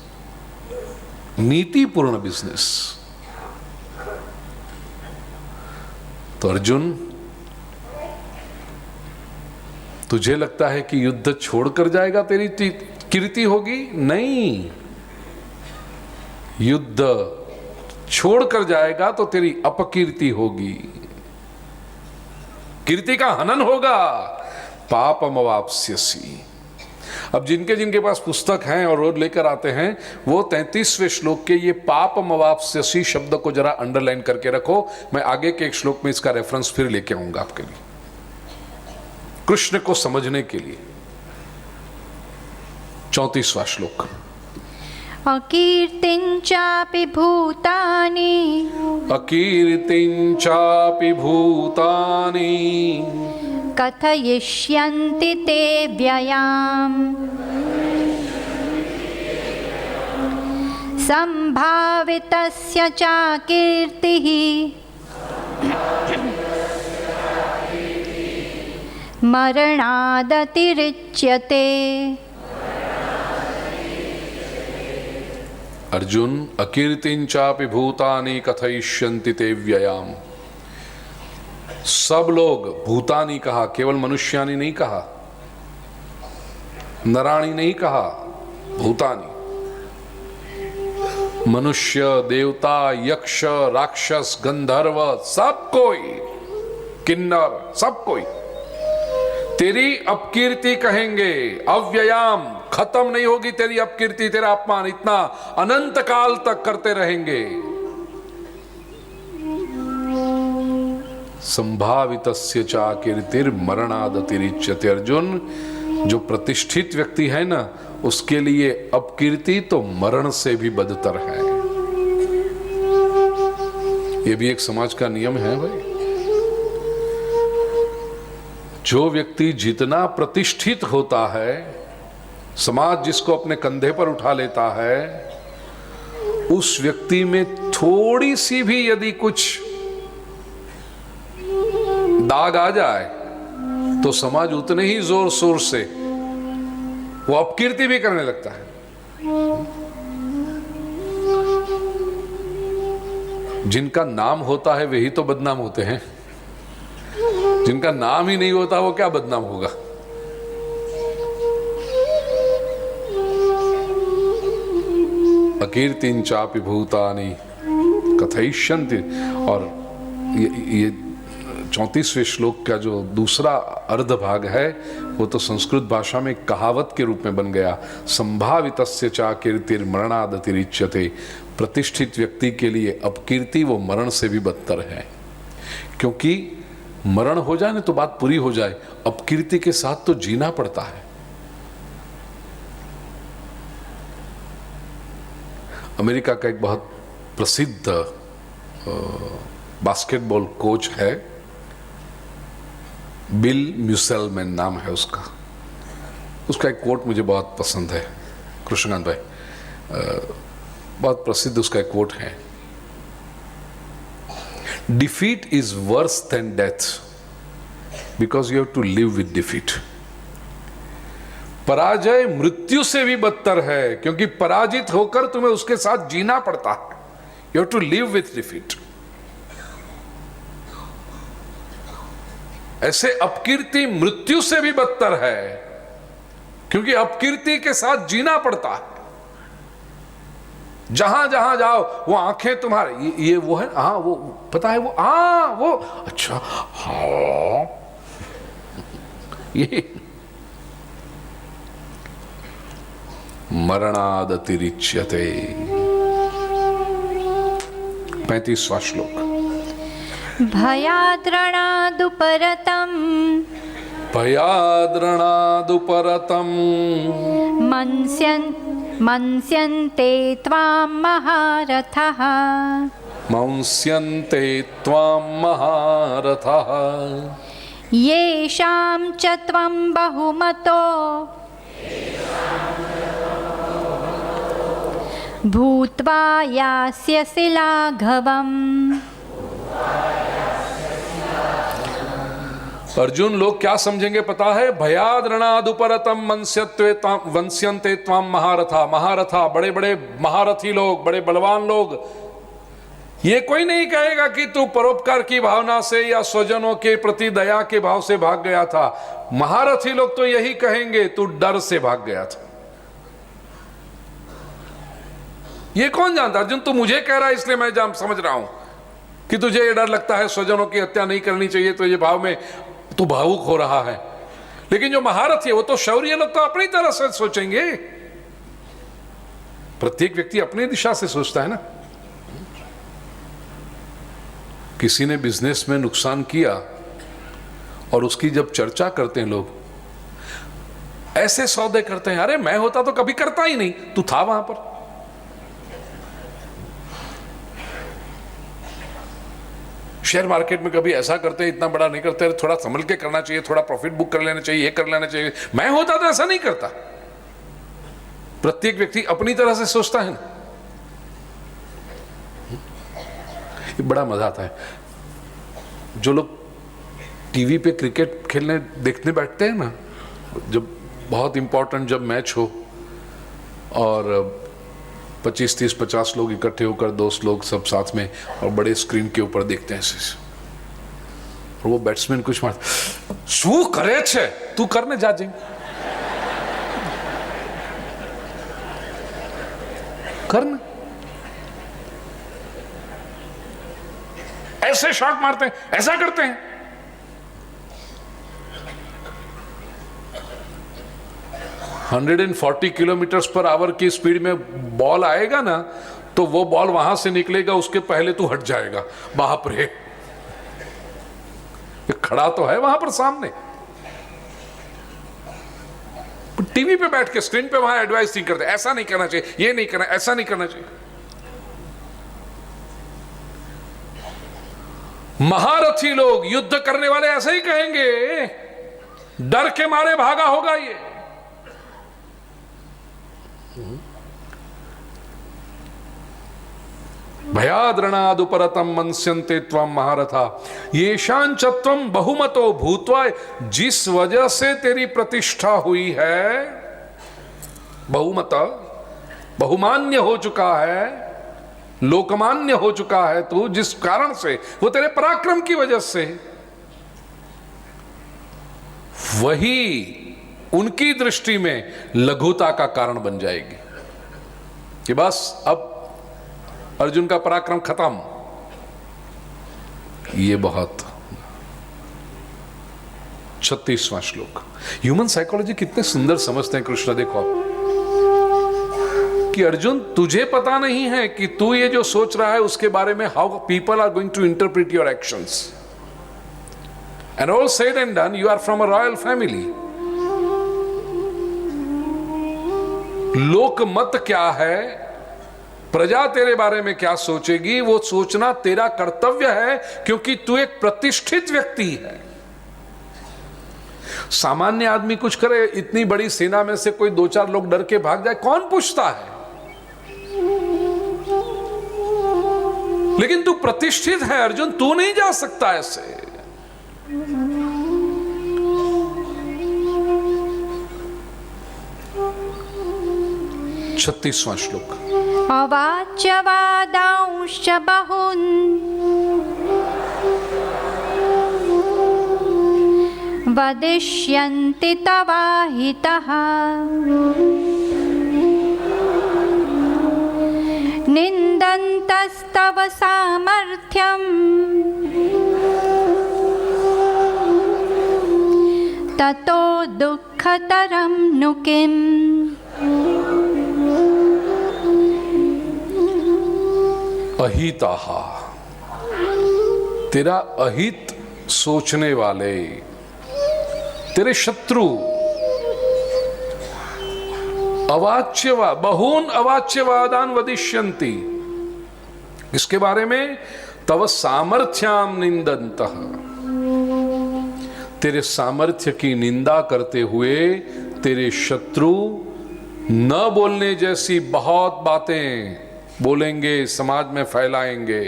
नीतिपूर्ण बिजनेस। तो अर्जुन, तुझे लगता है कि युद्ध छोड़कर जाएगा तेरी कीर्ति होगी? नहीं, युद्ध छोड़कर जाएगा तो तेरी अपकीर्ति होगी, कीर्ति का हनन होगा। पापम अवाप्स्यसि। अब जिनके जिनके पास पुस्तक हैं और रोज लेकर आते हैं, वो 33वें श्लोक के ये पापम अवाप्स्यसि शब्द को जरा अंडरलाइन करके रखो। मैं आगे के एक श्लोक में इसका रेफरेंस फिर लेके आऊंगा आपके लिए, कृष्ण को समझने के लिए। 34वां श्लोक। अकीर्तिं चापि भूतानि, अकीर्तिं चापि भूतानि कथयिष्यन्ति ते व्ययाम्, सम्भावितस्य च कीर्तिः मरणादतिरिच्यते। अर्जुन, अकीर्तिं चापि भूतानि कथयिष्यन्ति ते व्ययाम्। सब लोग, भूतानी कहा, केवल मनुष्यानी नहीं कहा, नराणी नहीं कहा, भूतानी। मनुष्य, देवता, यक्ष, राक्षस, गंधर्व, सब कोई, किन्नर, सब कोई तेरी अपकीर्ति कहेंगे। अव्ययाम, खत्म नहीं होगी तेरी अपकीर्ति, तेरा अपमान, इतना अनंत काल तक करते रहेंगे। संभावितस्य चा कीर्तिर मरणादतिरिच्यते। अर्जुन, जो प्रतिष्ठित व्यक्ति है ना, उसके लिए अपकीर्ति तो मरण से भी बदतर है। ये भी एक समाज का नियम है भाई। जो व्यक्ति जितना प्रतिष्ठित होता है, समाज जिसको अपने कंधे पर उठा लेता है, उस व्यक्ति में थोड़ी सी भी यदि कुछ दाग आ जाए तो समाज उतने ही जोर शोर से वो अपकीर्ति भी करने लगता है। जिनका नाम होता है वही तो बदनाम होते हैं, जिनका नाम ही नहीं होता वो क्या बदनाम होगा। अकीर्तिं चापि भूतानि कथयिष्यन्ति। और ये 34वें श्लोक का जो दूसरा अर्ध भाग है वो तो संस्कृत भाषा में कहावत के रूप में बन गया। संभावितस्य चा कीर्तिर मरणादतिरिच्यते। प्रतिष्ठित व्यक्ति के लिए अपकीर्ति वो मरण से भी बदतर है, क्योंकि मरण हो जाए ना तो बात पूरी हो जाए, अपकीर्ति के साथ तो जीना पड़ता है। अमेरिका का एक बहुत प्रसिद्ध बास्केटबॉल कोच है, बिल म्यूसेलमैन नाम है उसका। उसका एक कोट मुझे बहुत पसंद है, कृष्णकांत भाई, बहुत प्रसिद्ध उसका एक कोट है, defeat is worse than death because you have to live with defeat. पराजय मृत्यु से भी बदतर है, क्योंकि पराजित होकर तुम्हें उसके साथ जीना पड़ता है। You have to live with defeat. ऐसे अपकीर्ति मृत्यु से भी बदतर है, क्योंकि अपकीर्ति के साथ जीना पड़ता है। जहां जहां जाओ वो आंखें तुम्हारे, ये वो है, हाँ वो पता है, वो हाँ वो अच्छा, हाँ ये मरणादतिरिच्यते। 35वां श्लोक। भयाद्रणादुपरतम् भयाद्रणादुपरतम् मन्स्यन्ते त्वां महारथः मंस्यन्ते त्वां महारथः येषां च त्वं बहुमतो भूत्वा यास्यसि लाघवम्। अर्जुन, लोग क्या समझेंगे पता है? भयाद्रणादुपरतम वंस्यन्ते त्वां महारथा। महारथा बड़े बड़े महारथी लोग, बड़े बलवान लोग। ये कोई नहीं कहेगा कि तू परोपकार की भावना से या स्वजनों के प्रति दया के भाव से भाग गया था। महारथी लोग तो यही कहेंगे तू डर से भाग गया था। ये कौन जानता? अर्जुन, तू मुझे कह रहा है इसलिए मैं समझ रहा हूं कि तुझे ये डर लगता है स्वजनों की हत्या नहीं करनी चाहिए, तो ये भाव में तू भावुक हो रहा है। लेकिन जो महारथी है वो तो शौर्य लोग तो अपनी तरह से सोचेंगे। प्रत्येक व्यक्ति अपनी दिशा से सोचता है ना। किसी ने बिजनेस में नुकसान किया और उसकी जब चर्चा करते हैं लोग, ऐसे सौदे करते हैं, अरे मैं होता तो कभी करता ही नहीं, तू था वहां पर। शेयर मार्केट में कभी ऐसा करते हैं, इतना बड़ा नहीं करते, थोड़ा संभल के करना चाहिए, थोड़ा प्रॉफिट बुक कर लेना चाहिए, ये कर लेना चाहिए, मैं होता तो ऐसा नहीं करता। प्रत्येक व्यक्ति अपनी तरह से सोचता है ना। ये बड़ा मजा आता है। जो लोग टीवी पे क्रिकेट खेलने देखने बैठते हैं ना, जब बहुत इंपॉर्टेंट जब मैच हो और 25, 30, 50 लोग इकट्ठे होकर, दोस्त लोग सब साथ में, और बड़े स्क्रीन के ऊपर देखते हैं ऐसे। और वो बैट्समैन कुछ मार, शू करे छे तू करने जा जाएंगे, करना। ऐसे शॉट मारते हैं, ऐसा करते हैं। (140 किलोमीटर पर आवर की स्पीड में बॉल आएगा ना, तो वो बॉल वहां से निकलेगा, उसके पहले तू हट जाएगा। बाप रे, ये खड़ा तो है वहां पर सामने। टीवी पे बैठ के स्क्रीन पे वहां एडवाइस नहीं करते, ऐसा नहीं करना चाहिए, ये नहीं करना, ऐसा नहीं करना चाहिए। महारथी लोग, युद्ध करने वाले ऐसे ही कहेंगे, डर के मारे भागा होगा ये। भयाद्रणादुपरतम मंस्यन्ते त्वां महारथा येषां च त्वं बहुमतो भूत्वा। जिस वजह से तेरी प्रतिष्ठा हुई है, बहुमत, बहुमान्य हो चुका है, लोकमान्य हो चुका है तू, जिस कारण से, वो तेरे पराक्रम की वजह से, वही उनकी दृष्टि में लघुता का कारण बन जाएगी कि बस अब अर्जुन का पराक्रम खत्म। ये बहुत 36वां श्लोक। ह्यूमन साइकोलॉजी कितने सुंदर समझते हैं कृष्ण। देखो कि अर्जुन, तुझे पता नहीं है कि तू ये जो सोच रहा है उसके बारे में, how people are going to interpret your actions. And all said and done, you are from a royal family. लोक मत क्या है, प्रजा तेरे बारे में क्या सोचेगी, वो सोचना तेरा कर्तव्य है, क्योंकि तू एक प्रतिष्ठित व्यक्ति है। सामान्य आदमी कुछ करे, इतनी बड़ी सेना में से कोई 2-4 लोग डर के भाग जाए, कौन पूछता है? लेकिन तू प्रतिष्ठित है अर्जुन, तू नहीं जा सकता ऐसे। 36वां श्लोक। अवाच्यवादांश्च बहून् वदिष्यन्ति तवाहितः निन्दन्तस्तव सामर्थ्यम् ततो दुःखतरं नु किम्। अहिताहा, तेरा अहित सोचने वाले, तेरे शत्रु, अवाच्यवा बहून अवाच्यवादान वदिष्यन्ति, इसके बारे में तव सामर्थ्याम निंदन्तः, तेरे सामर्थ्य की निंदा करते हुए तेरे शत्रु न बोलने जैसी बहुत बातें बोलेंगे, समाज में फैलाएंगे।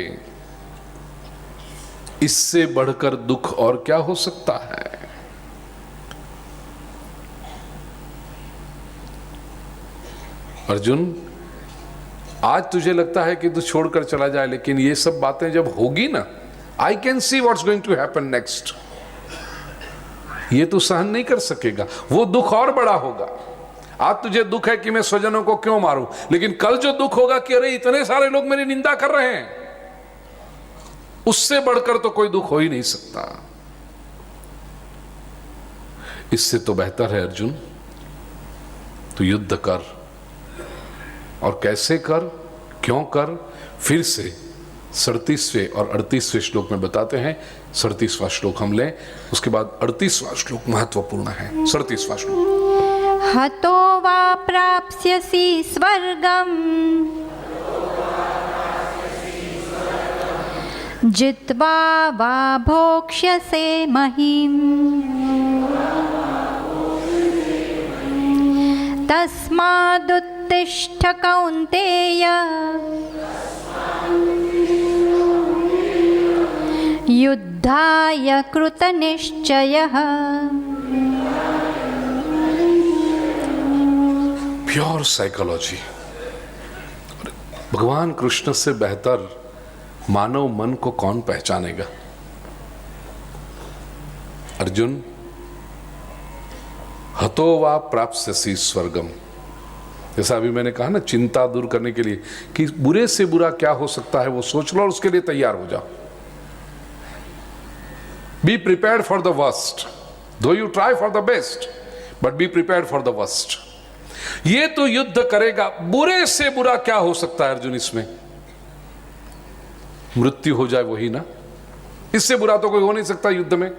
इससे बढ़कर दुख और क्या हो सकता है? अर्जुन, आज तुझे लगता है कि तू छोड़कर चला जाए, लेकिन ये सब बातें जब होगी ना, I can see what's going to happen next, ये तू सहन नहीं कर सकेगा, वो दुख और बड़ा होगा। आज तुझे दुख है कि मैं स्वजनों को क्यों मारूं, लेकिन कल जो दुख होगा कि अरे इतने सारे लोग मेरी निंदा कर रहे हैं, उससे बढ़कर तो कोई दुख हो ही नहीं सकता। इससे तो बेहतर है अर्जुन, तू युद्ध कर, और कैसे कर, क्यों कर, फिर से 37वें और 38वें श्लोक में बताते हैं। 37वां श्लोक हम लें, उसके बाद 38वां श्लोक महत्वपूर्ण है। 37वां श्लोक। हतो वा प्राप्स्यसि स्वर्गम् जित्वा वा भोक्ष्यसे महीम् तस्मादुत्तिष्ठ कौन्तेय युद्धाय कृतनिश्चयः। Pure psychology. भगवान कृष्ण से बेहतर मानव मन को कौन पहचानेगा? अर्जुन, हतो वा प्राप्स्यसि स्वर्गम, जैसा अभी मैंने कहा ना, चिंता दूर करने के लिए कि बुरे से बुरा क्या हो सकता है वो सोच लो और उसके लिए तैयार हो जाओ। Be prepared for the worst, though you try for the best, but be prepared for the worst. ये तो युद्ध करेगा, बुरे से बुरा क्या हो सकता है अर्जुन इसमें? मृत्यु हो जाए वही ना, इससे बुरा तो कोई हो नहीं सकता युद्ध में।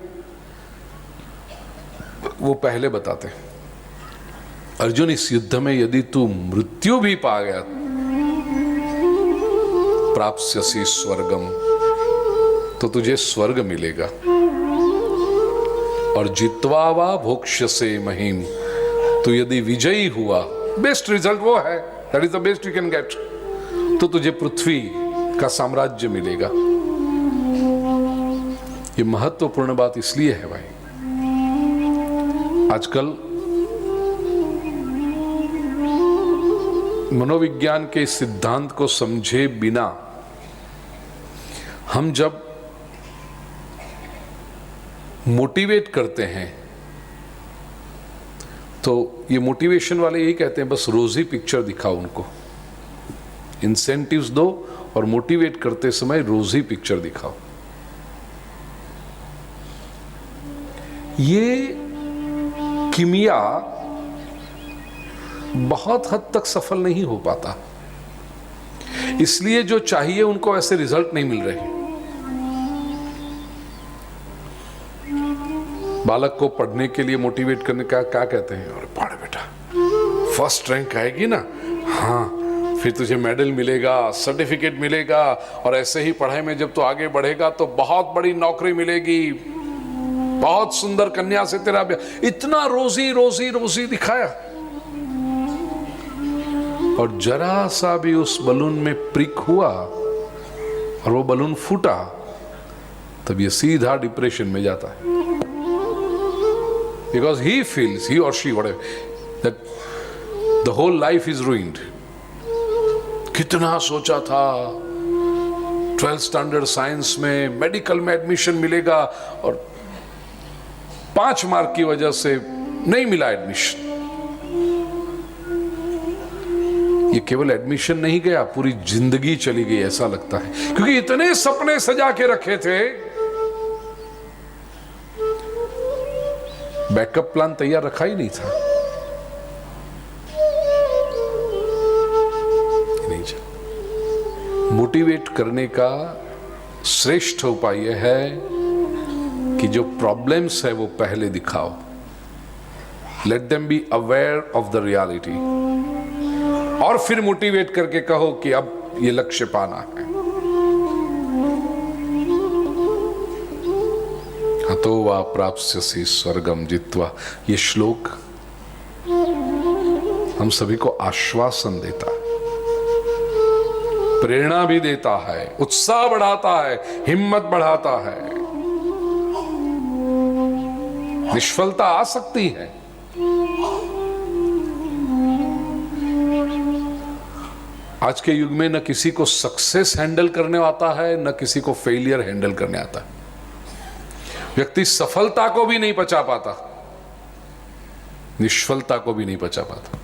वो पहले बताते हैं, अर्जुन इस युद्ध में यदि तू मृत्यु भी पा गया, प्राप्स्यसि स्वर्गम, तो तुझे स्वर्ग मिलेगा, और जित्वा वा भोक्ष्यसे महीम, तो यदि विजयी हुआ, बेस्ट रिजल्ट वो है, that is the best you can get, तो तुझे पृथ्वी का साम्राज्य मिलेगा। ये महत्वपूर्ण बात इसलिए है भाई, आजकल मनोविज्ञान के सिद्धांत को समझे बिना हम जब मोटिवेट करते हैं, तो ये मोटिवेशन वाले यही कहते हैं बस रोजी पिक्चर दिखाओ उनको, इंसेंटिव्स दो और मोटिवेट करते समय रोजी पिक्चर दिखाओ। ये किमिया बहुत हद तक सफल नहीं हो पाता, इसलिए जो चाहिए उनको ऐसे रिजल्ट नहीं मिल रहे। बालक को पढ़ने के लिए मोटिवेट करने का क्या कहते हैं? अरे पढ़ बेटा, फर्स्ट रैंक आएगी ना, हाँ फिर तुझे मेडल मिलेगा, सर्टिफिकेट मिलेगा, और ऐसे ही पढ़ाई में जब तू आगे बढ़ेगा तो बहुत बड़ी नौकरी मिलेगी, बहुत सुंदर कन्या से तेरा ब्याह। इतना रोजी रोजी रोजी दिखाया, और जरा सा भी उस बलून में प्रिक हुआ और वो बलून फूटा, तब ये सीधा डिप्रेशन में जाता है। Because he feels, he or she, whatever, that the whole life is ruined. कितना सोचा था 12th स्टैंडर्ड साइंस में मेडिकल में एडमिशन मिलेगा और 5 मार्क की वजह से नहीं मिला एडमिशन। ये केवल एडमिशन नहीं गया, पूरी जिंदगी चली गई ऐसा लगता है, क्योंकि इतने सपने सजा के रखे थे, बैकअप प्लान तैयार रखा ही नहीं था। नहीं चल। मोटिवेट करने का श्रेष्ठ उपाय यह है कि जो प्रॉब्लम्स है वो पहले दिखाओ। Let them be aware of the reality, और फिर मोटिवेट करके कहो कि अब ये लक्ष्य पाना है। हतो वा प्राप्स्यसि स्वर्गम जित्वा, ये श्लोक हम सभी को आश्वासन देता है, प्रेरणा भी देता है, उत्साह बढ़ाता है, हिम्मत बढ़ाता है। निष्फलता आ सकती है, आज के युग में न किसी को सक्सेस हैंडल करने आता है, न किसी को फेलियर हैंडल करने आता है। व्यक्ति सफलता को भी नहीं पचा पाता, निष्फलता को भी नहीं पचा पाता।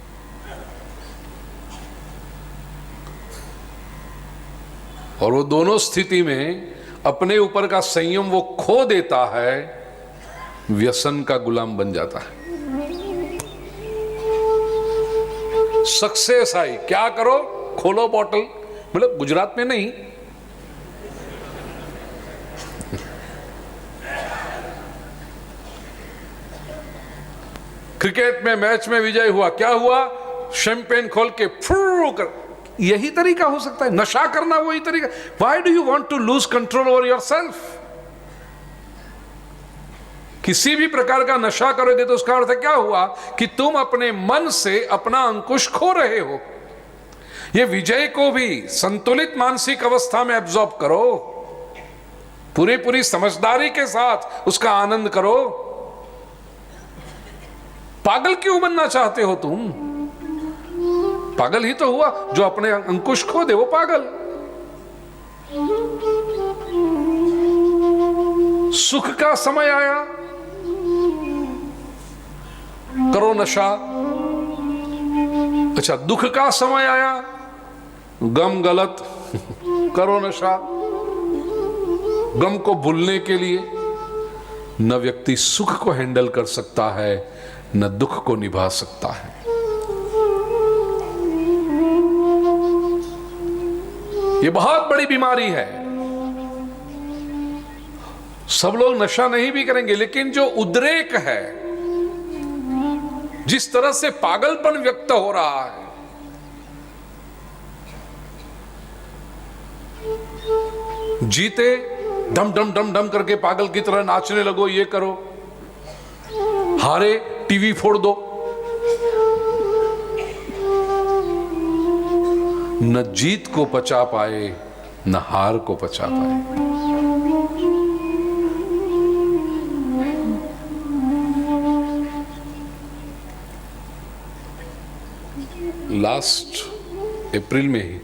और वो दोनों स्थिति में अपने ऊपर का संयम वो खो देता है, व्यसन का गुलाम बन जाता है। सक्सेस आई, क्या करो, खोलो बॉटल, मतलब गुजरात में नहीं, क्रिकेट में मैच में विजय हुआ, क्या हुआ, शैंपेन खोल के फुर्र कर, यही तरीका हो सकता है नशा करना, वही तरीका। Why do you want to lose control over yourself? किसी भी प्रकार का नशा करोगे तो उसका अर्थ क्या हुआ कि तुम अपने मन से अपना अंकुश खो रहे हो। ये विजय को भी संतुलित मानसिक अवस्था में एब्जॉर्ब करो, पूरी समझदारी के साथ उसका आनंद करो। पागल क्यों बनना चाहते हो तुम? पागल ही तो हुआ जो अपने अंकुश खो दे, वो पागल। सुख का समय आया, करो नशा। अच्छा, दुख का समय आया, गम गलत, करो नशा। गम को भूलने के लिए न व्यक्ति सुख को हैंडल कर सकता है, न दुख को निभा सकता है। ये बहुत बड़ी बीमारी है। सब लोग नशा नहीं भी करेंगे, लेकिन जो उद्रेक है, जिस तरह से पागलपन व्यक्त हो रहा है, जीते डम डम डम डम करके पागल की तरह नाचने लगो, ये करो, हारे टीवी फोड़ दो। न जीत को पचा पाए, न हार को पचा पाए। लास्ट अप्रैल में ही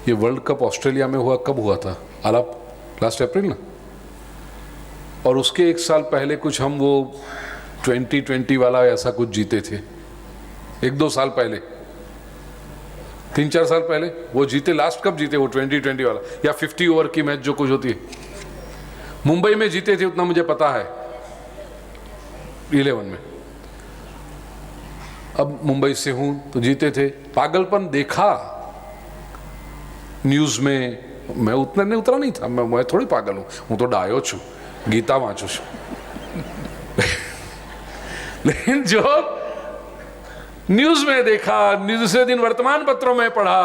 ये वर्ल्ड कप ऑस्ट्रेलिया में हुआ। कब हुआ था आलाप? लास्ट अप्रैल ना। और उसके 1 साल पहले कुछ हम वो 2020 वाला ऐसा कुछ जीते थे, 1-2 साल पहले, 3-4 साल पहले वो जीते। लास्ट कब जीते वो 2020 वाला, या 50 ओवर की मैच जो कुछ होती है, मुंबई में जीते थे, उतना मुझे पता है, 11 में। अब मुंबई से हूं तो जीते थे। पागलपन देखा न्यूज में, मैं उतना नहीं उतरा नहीं था, मैं थोड़ी पागल हूं तो डायो छू, गीता वाँचू छू। लेकिन जो न्यूज में देखा, दूसरे दिन वर्तमान पत्रों में पढ़ा,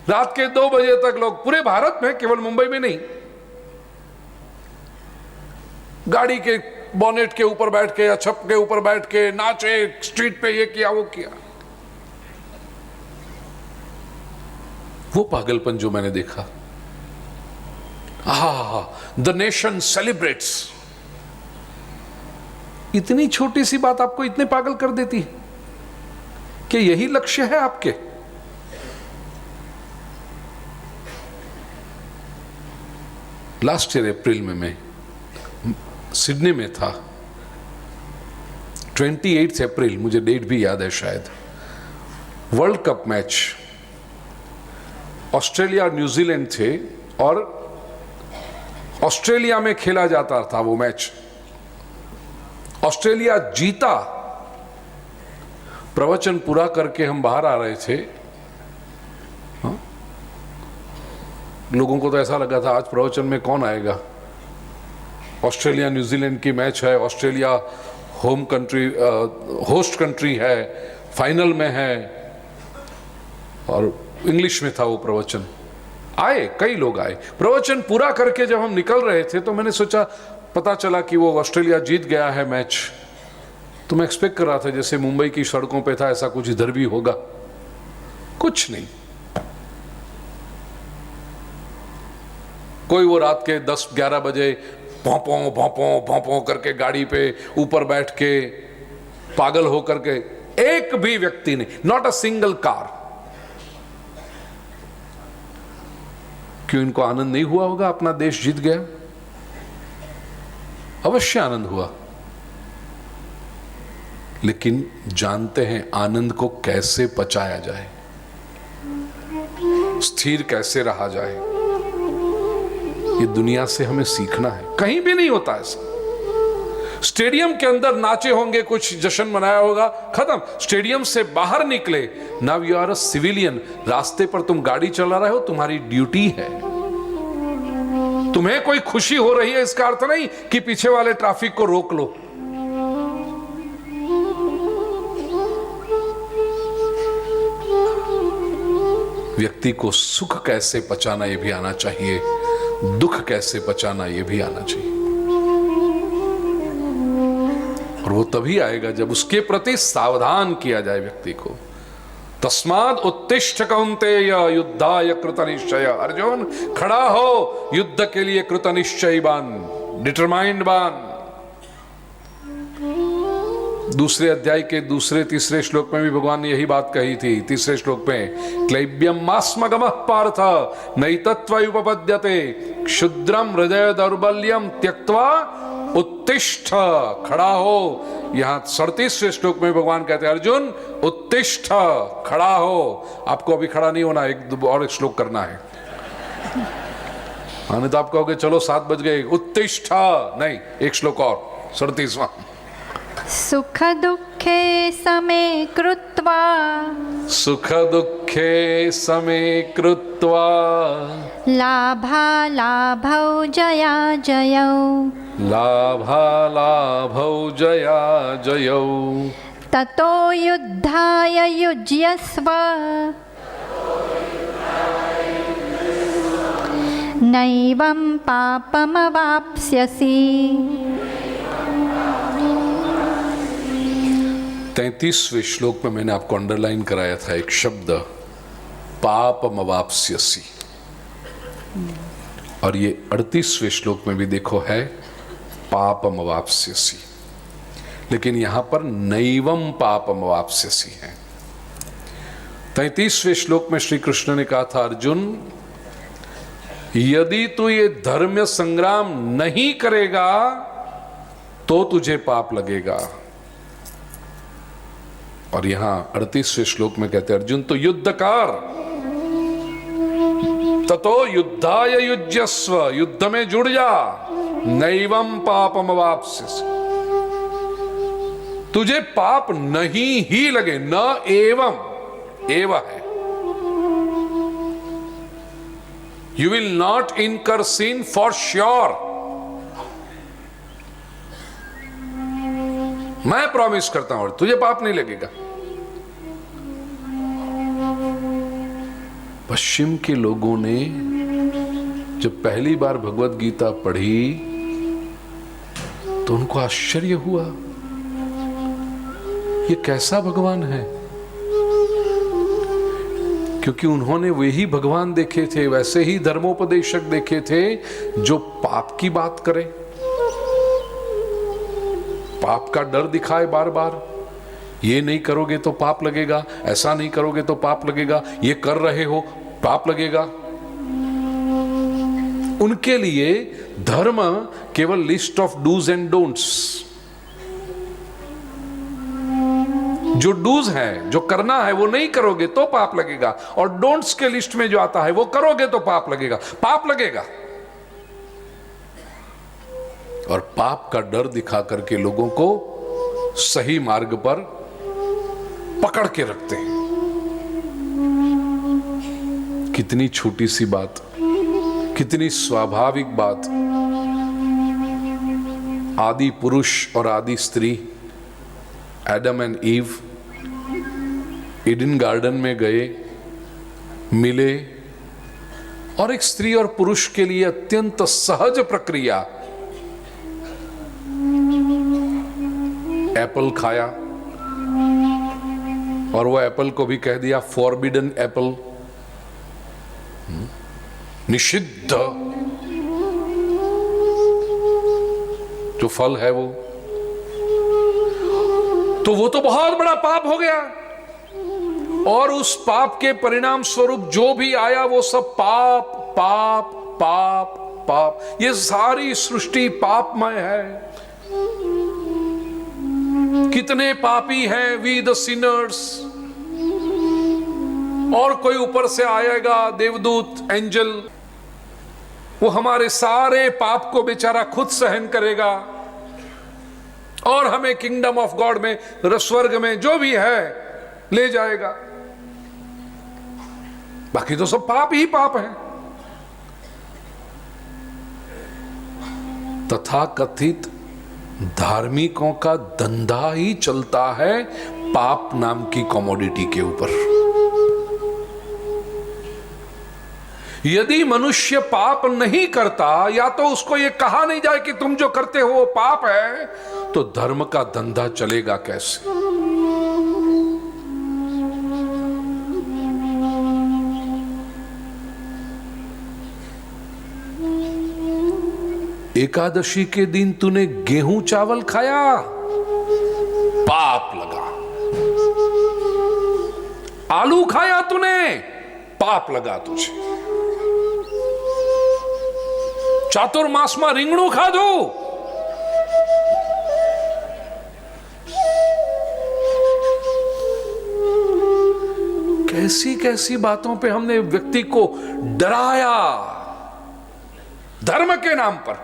रात के 2 बजे तक लोग पूरे भारत में, केवल मुंबई में नहीं, गाड़ी के बोनेट के ऊपर बैठ के या छत के ऊपर बैठ के नाचे, स्ट्रीट पे ये किया वो किया। वो पागलपन जो मैंने देखा, द नेशन सेलिब्रेट्स। इतनी छोटी सी बात आपको इतने पागल कर देती है कि यही लक्ष्य है आपके। लास्ट ईयर अप्रैल में मैं सिडनी में था, 28 अप्रैल, मुझे डेट भी याद है शायद। वर्ल्ड कप मैच, ऑस्ट्रेलिया और न्यूजीलैंड थे और ऑस्ट्रेलिया में खेला जाता था वो मैच। ऑस्ट्रेलिया जीता। प्रवचन पूरा करके हम बाहर आ रहे थे। हाँ? लोगों को तो ऐसा लगा था आज प्रवचन में कौन आएगा, ऑस्ट्रेलिया न्यूजीलैंड की मैच है, Australia home country, host country है, फाइनल में है, और इंग्लिश में था वो प्रवचन। आए, कई लोग आए। प्रवचन पूरा करके जब हम निकल रहे थे तो मैंने सोचा, पता चला कि वो ऑस्ट्रेलिया जीत गया है मैच। तो मैं एक्सपेक्ट कर रहा था जैसे मुंबई की सड़कों पे था ऐसा कुछ इधर भी होगा, कुछ नहीं। कोई वो रात के 10-11 बजे भौंपों भौंपों भौंपों करके गाड़ी पे ऊपर बैठ के पागल होकर के, एक भी व्यक्ति नहीं, नॉट अ सिंगल कार। क्यों इनको आनंद नहीं हुआ होगा अपना देश जीत गया? अवश्य आनंद हुआ, लेकिन जानते हैं आनंद को कैसे पचाया जाए, स्थिर कैसे रहा जाए। ये दुनिया से हमें सीखना है, कहीं भी नहीं होता ऐसा। स्टेडियम के अंदर नाचे होंगे, कुछ जश्न मनाया होगा, खत्म। स्टेडियम से बाहर निकले, now you are a civilian. रास्ते पर तुम गाड़ी चला रहे हो, तुम्हारी ड्यूटी है। तुम्हें कोई खुशी हो रही है इसका अर्थ नहीं कि पीछे वाले ट्रैफिक को रोक लो। व्यक्ति को सुख कैसे पचाना ये भी आना चाहिए, दुख कैसे पचाना ये भी आना चाहिए। और वो तभी आएगा जब उसके प्रति सावधान किया जाए व्यक्ति को। तस्माद उत्तिष्ठ कौन्तेय युद्धाय कृतनिश्चय। अर्जुन, खड़ा हो युद्ध के लिए कृतनिश्चय बन, डिटरमाइंड बन। दूसरे अध्याय के दूसरे तीसरे श्लोक में भी भगवान ने यही बात कही थी। तीसरे श्लोक में क्लैब्यम मास्मगमः पार्थ नैतत्वयुपपद्यते क्षुद्रम हृदय दौर्बल्यम त्यक्त्वा उत्तिष्ठ। खड़ा हो। यहां 37वें श्लोक में भगवान कहते हैं, अर्जुन उत्तिष्ठ, खड़ा हो। आपको अभी खड़ा नहीं होना, एक और एक श्लोक करना है। हाँ, नहीं तो आप कहोगे चलो 7 बज गए, उत्तिष्ठ नहीं, एक श्लोक और, 37वां। सुख दुखे समे कृत्वा, सुख दुखे समे कृत्वा, लाभालाभौ जया जयौ, लाभालाभौ जया जयौ, ततो युद्धाय युज्यस्व, नैवं पापमवाप्स्यसि। 33वें श्लोक में मैंने आपको अंडरलाइन कराया था एक शब्द, पापमवाप्स्यसि। और ये 38वें श्लोक में भी देखो है पापमवाप्स्यसि, लेकिन यहां पर नैवम पापमवाप्स्यसि है। 33वें श्लोक में श्री कृष्ण ने कहा था, अर्जुन यदि तू ये धर्म संग्राम नहीं करेगा तो तुझे पाप लगेगा। और यहां 38वें श्लोक में कहते हैं, अर्जुन तो युद्ध कर, ततो युद्धाय युज्यस्व, युद्ध में जुड़ जा, नैवम पापमवाप्स्यसि। तुझे पाप नहीं ही लगे, न एवं, एव है। यू विल नॉट इनकर सिन फॉर श्योर। मैं प्रॉमिस करता हूं तुझे पाप नहीं लगेगा। पश्चिम के लोगों ने जब पहली बार भगवत गीता पढ़ी तो उनको आश्चर्य हुआ, ये कैसा भगवान है? क्योंकि उन्होंने वही भगवान देखे थे, वैसे ही धर्मोपदेशक देखे थे जो पाप की बात करे, पाप का डर दिखाए बार बार। ये नहीं करोगे तो पाप लगेगा, ऐसा नहीं करोगे तो पाप लगेगा, ये कर रहे हो पाप लगेगा। उनके लिए धर्म केवल list of dos and don'ts, जो डूज है, जो करना है वो नहीं करोगे तो पाप लगेगा, और डोंट्स के लिस्ट में जो आता है वो करोगे तो पाप लगेगा, पाप लगेगा। और पाप का डर दिखा करके लोगों को सही मार्ग पर पकड़ के रखते हैं। कितनी छोटी सी बात, कितनी स्वाभाविक बात। आदि पुरुष और आदि स्त्री Adam and ewe Eden garden में गए, मिले, और एक स्त्री और पुरुष के लिए अत्यंत सहज प्रक्रिया, एप्पल खाया और वो एप्पल को भी कह दिया फॉरबिडन एप्पल, निषिद्ध जो फल है वो, तो वो तो बहुत बड़ा पाप हो गया। और उस पाप के परिणाम स्वरूप जो भी आया वो सब पाप पाप पाप पाप। ये सारी सृष्टि पापमय है। कितने पापी हैं वी द सिनर्स। और कोई ऊपर से आएगा देवदूत, एंजल, वो हमारे सारे पाप को बेचारा खुद सहन करेगा और हमें किंगडम ऑफ गॉड में, स्वर्ग में जो भी है ले जाएगा। बाकी तो सब पाप ही पाप है। तथाकथित धार्मिकों का धंधा ही चलता है पाप नाम की कमोडिटी के ऊपर। यदि मनुष्य पाप नहीं करता, या तो उसको यह कहा नहीं जाए कि तुम जो करते हो वो पाप है, तो धर्म का धंधा चलेगा कैसे? एकादशी के दिन तूने गेहूं चावल खाया, पाप लगा। आलू खाया तूने, पाप लगा तुझे। चातुर्मास में રીંગણું खाधो, कैसी कैसी बातों पे हमने व्यक्ति को डराया धर्म के नाम पर।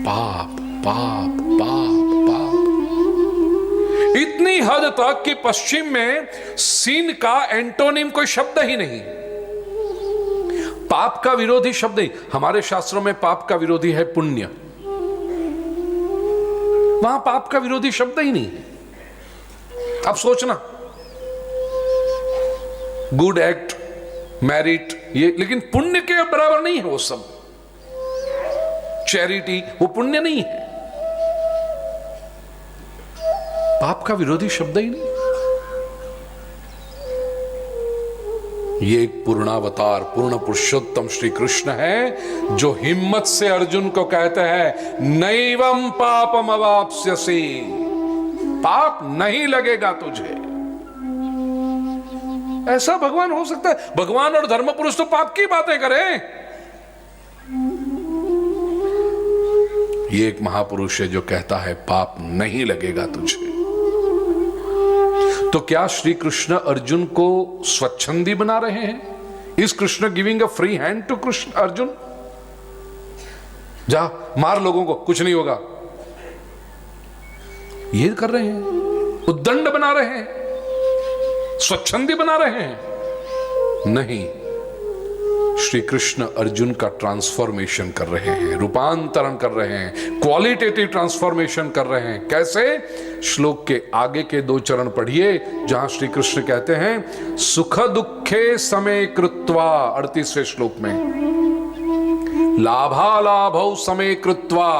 पाप पाप पाप पाप इतनी हद तक कि पश्चिम में सीन का एंटोनिम कोई शब्द ही नहीं, पाप का विरोधी शब्द नहीं। हमारे शास्त्रों में पाप का विरोधी है पुण्य, वहां पाप का विरोधी शब्द ही नहीं है। अब सोचना, गुड एक्ट, मेरिट, ये लेकिन पुण्य के बराबर नहीं है वो सब। चैरिटी वो पुण्य नहीं है, पाप का विरोधी शब्द ही नहीं। ये एक पूर्णावतार, पूर्ण पुरुषोत्तम श्री कृष्ण है, जो हिम्मत से अर्जुन को कहते हैं नैवं पापम अवाप्स्यसि, पाप नहीं लगेगा तुझे। ऐसा भगवान हो सकता है? भगवान और धर्म पुरुष तो पाप की बातें करें। ये एक महापुरुष है जो कहता है पाप नहीं लगेगा तुझे। तो क्या श्री कृष्ण अर्जुन को स्वच्छंदी बना रहे हैं? Is Krishna giving a free hand to Krishna Arjun? जा मार लोगों को, कुछ नहीं होगा, ये कर रहे हैं? उद्दंड बना रहे हैं, स्वच्छंदी बना रहे हैं? नहीं, श्री कृष्ण अर्जुन का ट्रांसफॉर्मेशन कर रहे हैं, रूपांतरण कर रहे हैं, क्वालिटेटिव ट्रांसफॉर्मेशन कर रहे हैं। कैसे? श्लोक के आगे के 2 चरण पढ़िए, जहां श्री कृष्ण कहते हैं सुख दुखे समे कृत्वा, 38वें श्लोक में लाभालाभौ समे कृत्वा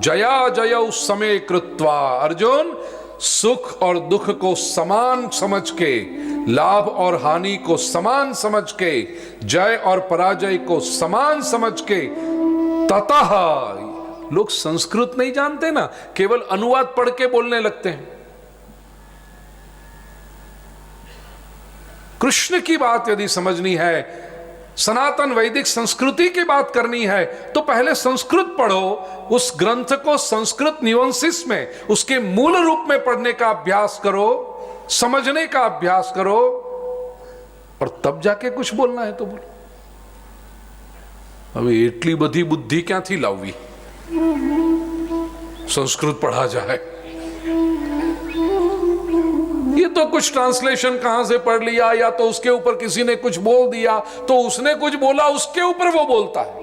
जया जयौ समे कृत्वा। अर्जुन, सुख और दुख को समान समझ के, लाभ और हानि को समान समझ के, जय और पराजय को समान समझ के, ततः, लोग संस्कृत नहीं जानते ना, केवल अनुवाद पढ़ के बोलने लगते हैं। कृष्ण की बात यदि समझनी है, सनातन वैदिक संस्कृति की बात करनी है, तो पहले संस्कृत पढ़ो, उस ग्रंथ को संस्कृत न्यूएंसेस में, उसके मूल रूप में पढ़ने का अभ्यास करो, समझने का अभ्यास करो, और तब जाके कुछ बोलना है तो बोलो। अभी એટલી બધી बुद्धि ક્યાંથી લાવવી? संस्कृत पढ़ा जाए, ये तो कुछ ट्रांसलेशन कहां से पढ़ लिया, या तो उसके ऊपर किसी ने कुछ बोल दिया, तो उसने कुछ बोला, उसके ऊपर वो बोलता है।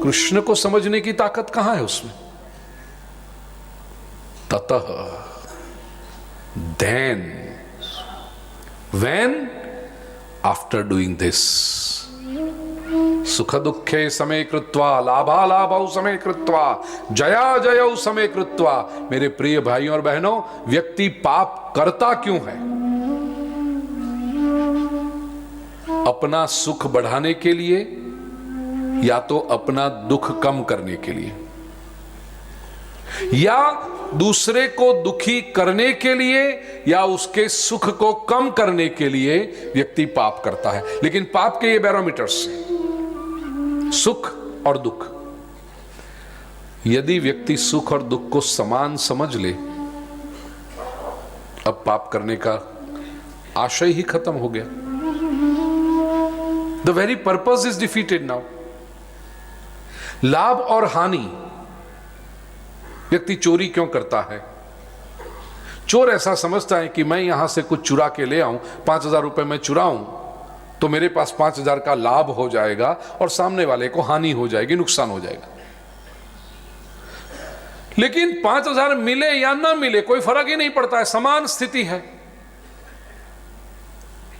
कृष्ण को समझने की ताकत कहां है उसमें? ततः then when after doing this सुख दुखे समय कृत्वा लाभालाभौ समय कृत्वा जया जयौ समय कृत्वा। मेरे प्रिय भाइयों और बहनों, व्यक्ति पाप करता क्यों है? अपना सुख बढ़ाने के लिए, या तो अपना दुख कम करने के लिए, या दूसरे को दुखी करने के लिए, या उसके सुख को कम करने के लिए व्यक्ति पाप करता है। लेकिन पाप के ये बैरोमीटर्स हैं, सुख और दुख। यदि व्यक्ति सुख और दुख को समान समझ ले, अब पाप करने का आशय ही खत्म हो गया। The very purpose is defeated now. लाभ और हानि, व्यक्ति चोरी क्यों करता है? चोर ऐसा समझता है कि मैं यहां से कुछ चुरा के ले आऊं, 5,000 रुपए में चुराऊं तो मेरे पास 5,000 का लाभ हो जाएगा और सामने वाले को हानि हो जाएगी, नुकसान हो जाएगा। लेकिन 5,000 मिले या ना मिले कोई फर्क ही नहीं पड़ता है, समान स्थिति है,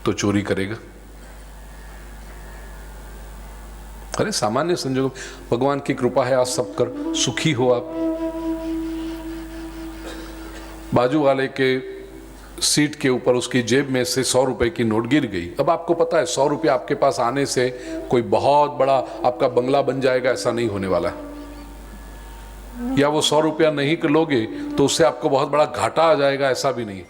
तो चोरी करेगा। अरे सामान्य संजोग, भगवान की कृपा है, आज सब कर सुखी हो आप। बाजू वाले के सीट के ऊपर उसकी जेब में से 100 रुपए की नोट गिर गई। अब आपको पता है 100 रुपया आपके पास आने से कोई बहुत बड़ा आपका बंगला बन जाएगा, ऐसा नहीं होने वाला है। या वो 100 रुपया नहीं लोगे तो उससे आपको बहुत बड़ा घाटा आ जाएगा, ऐसा भी नहीं।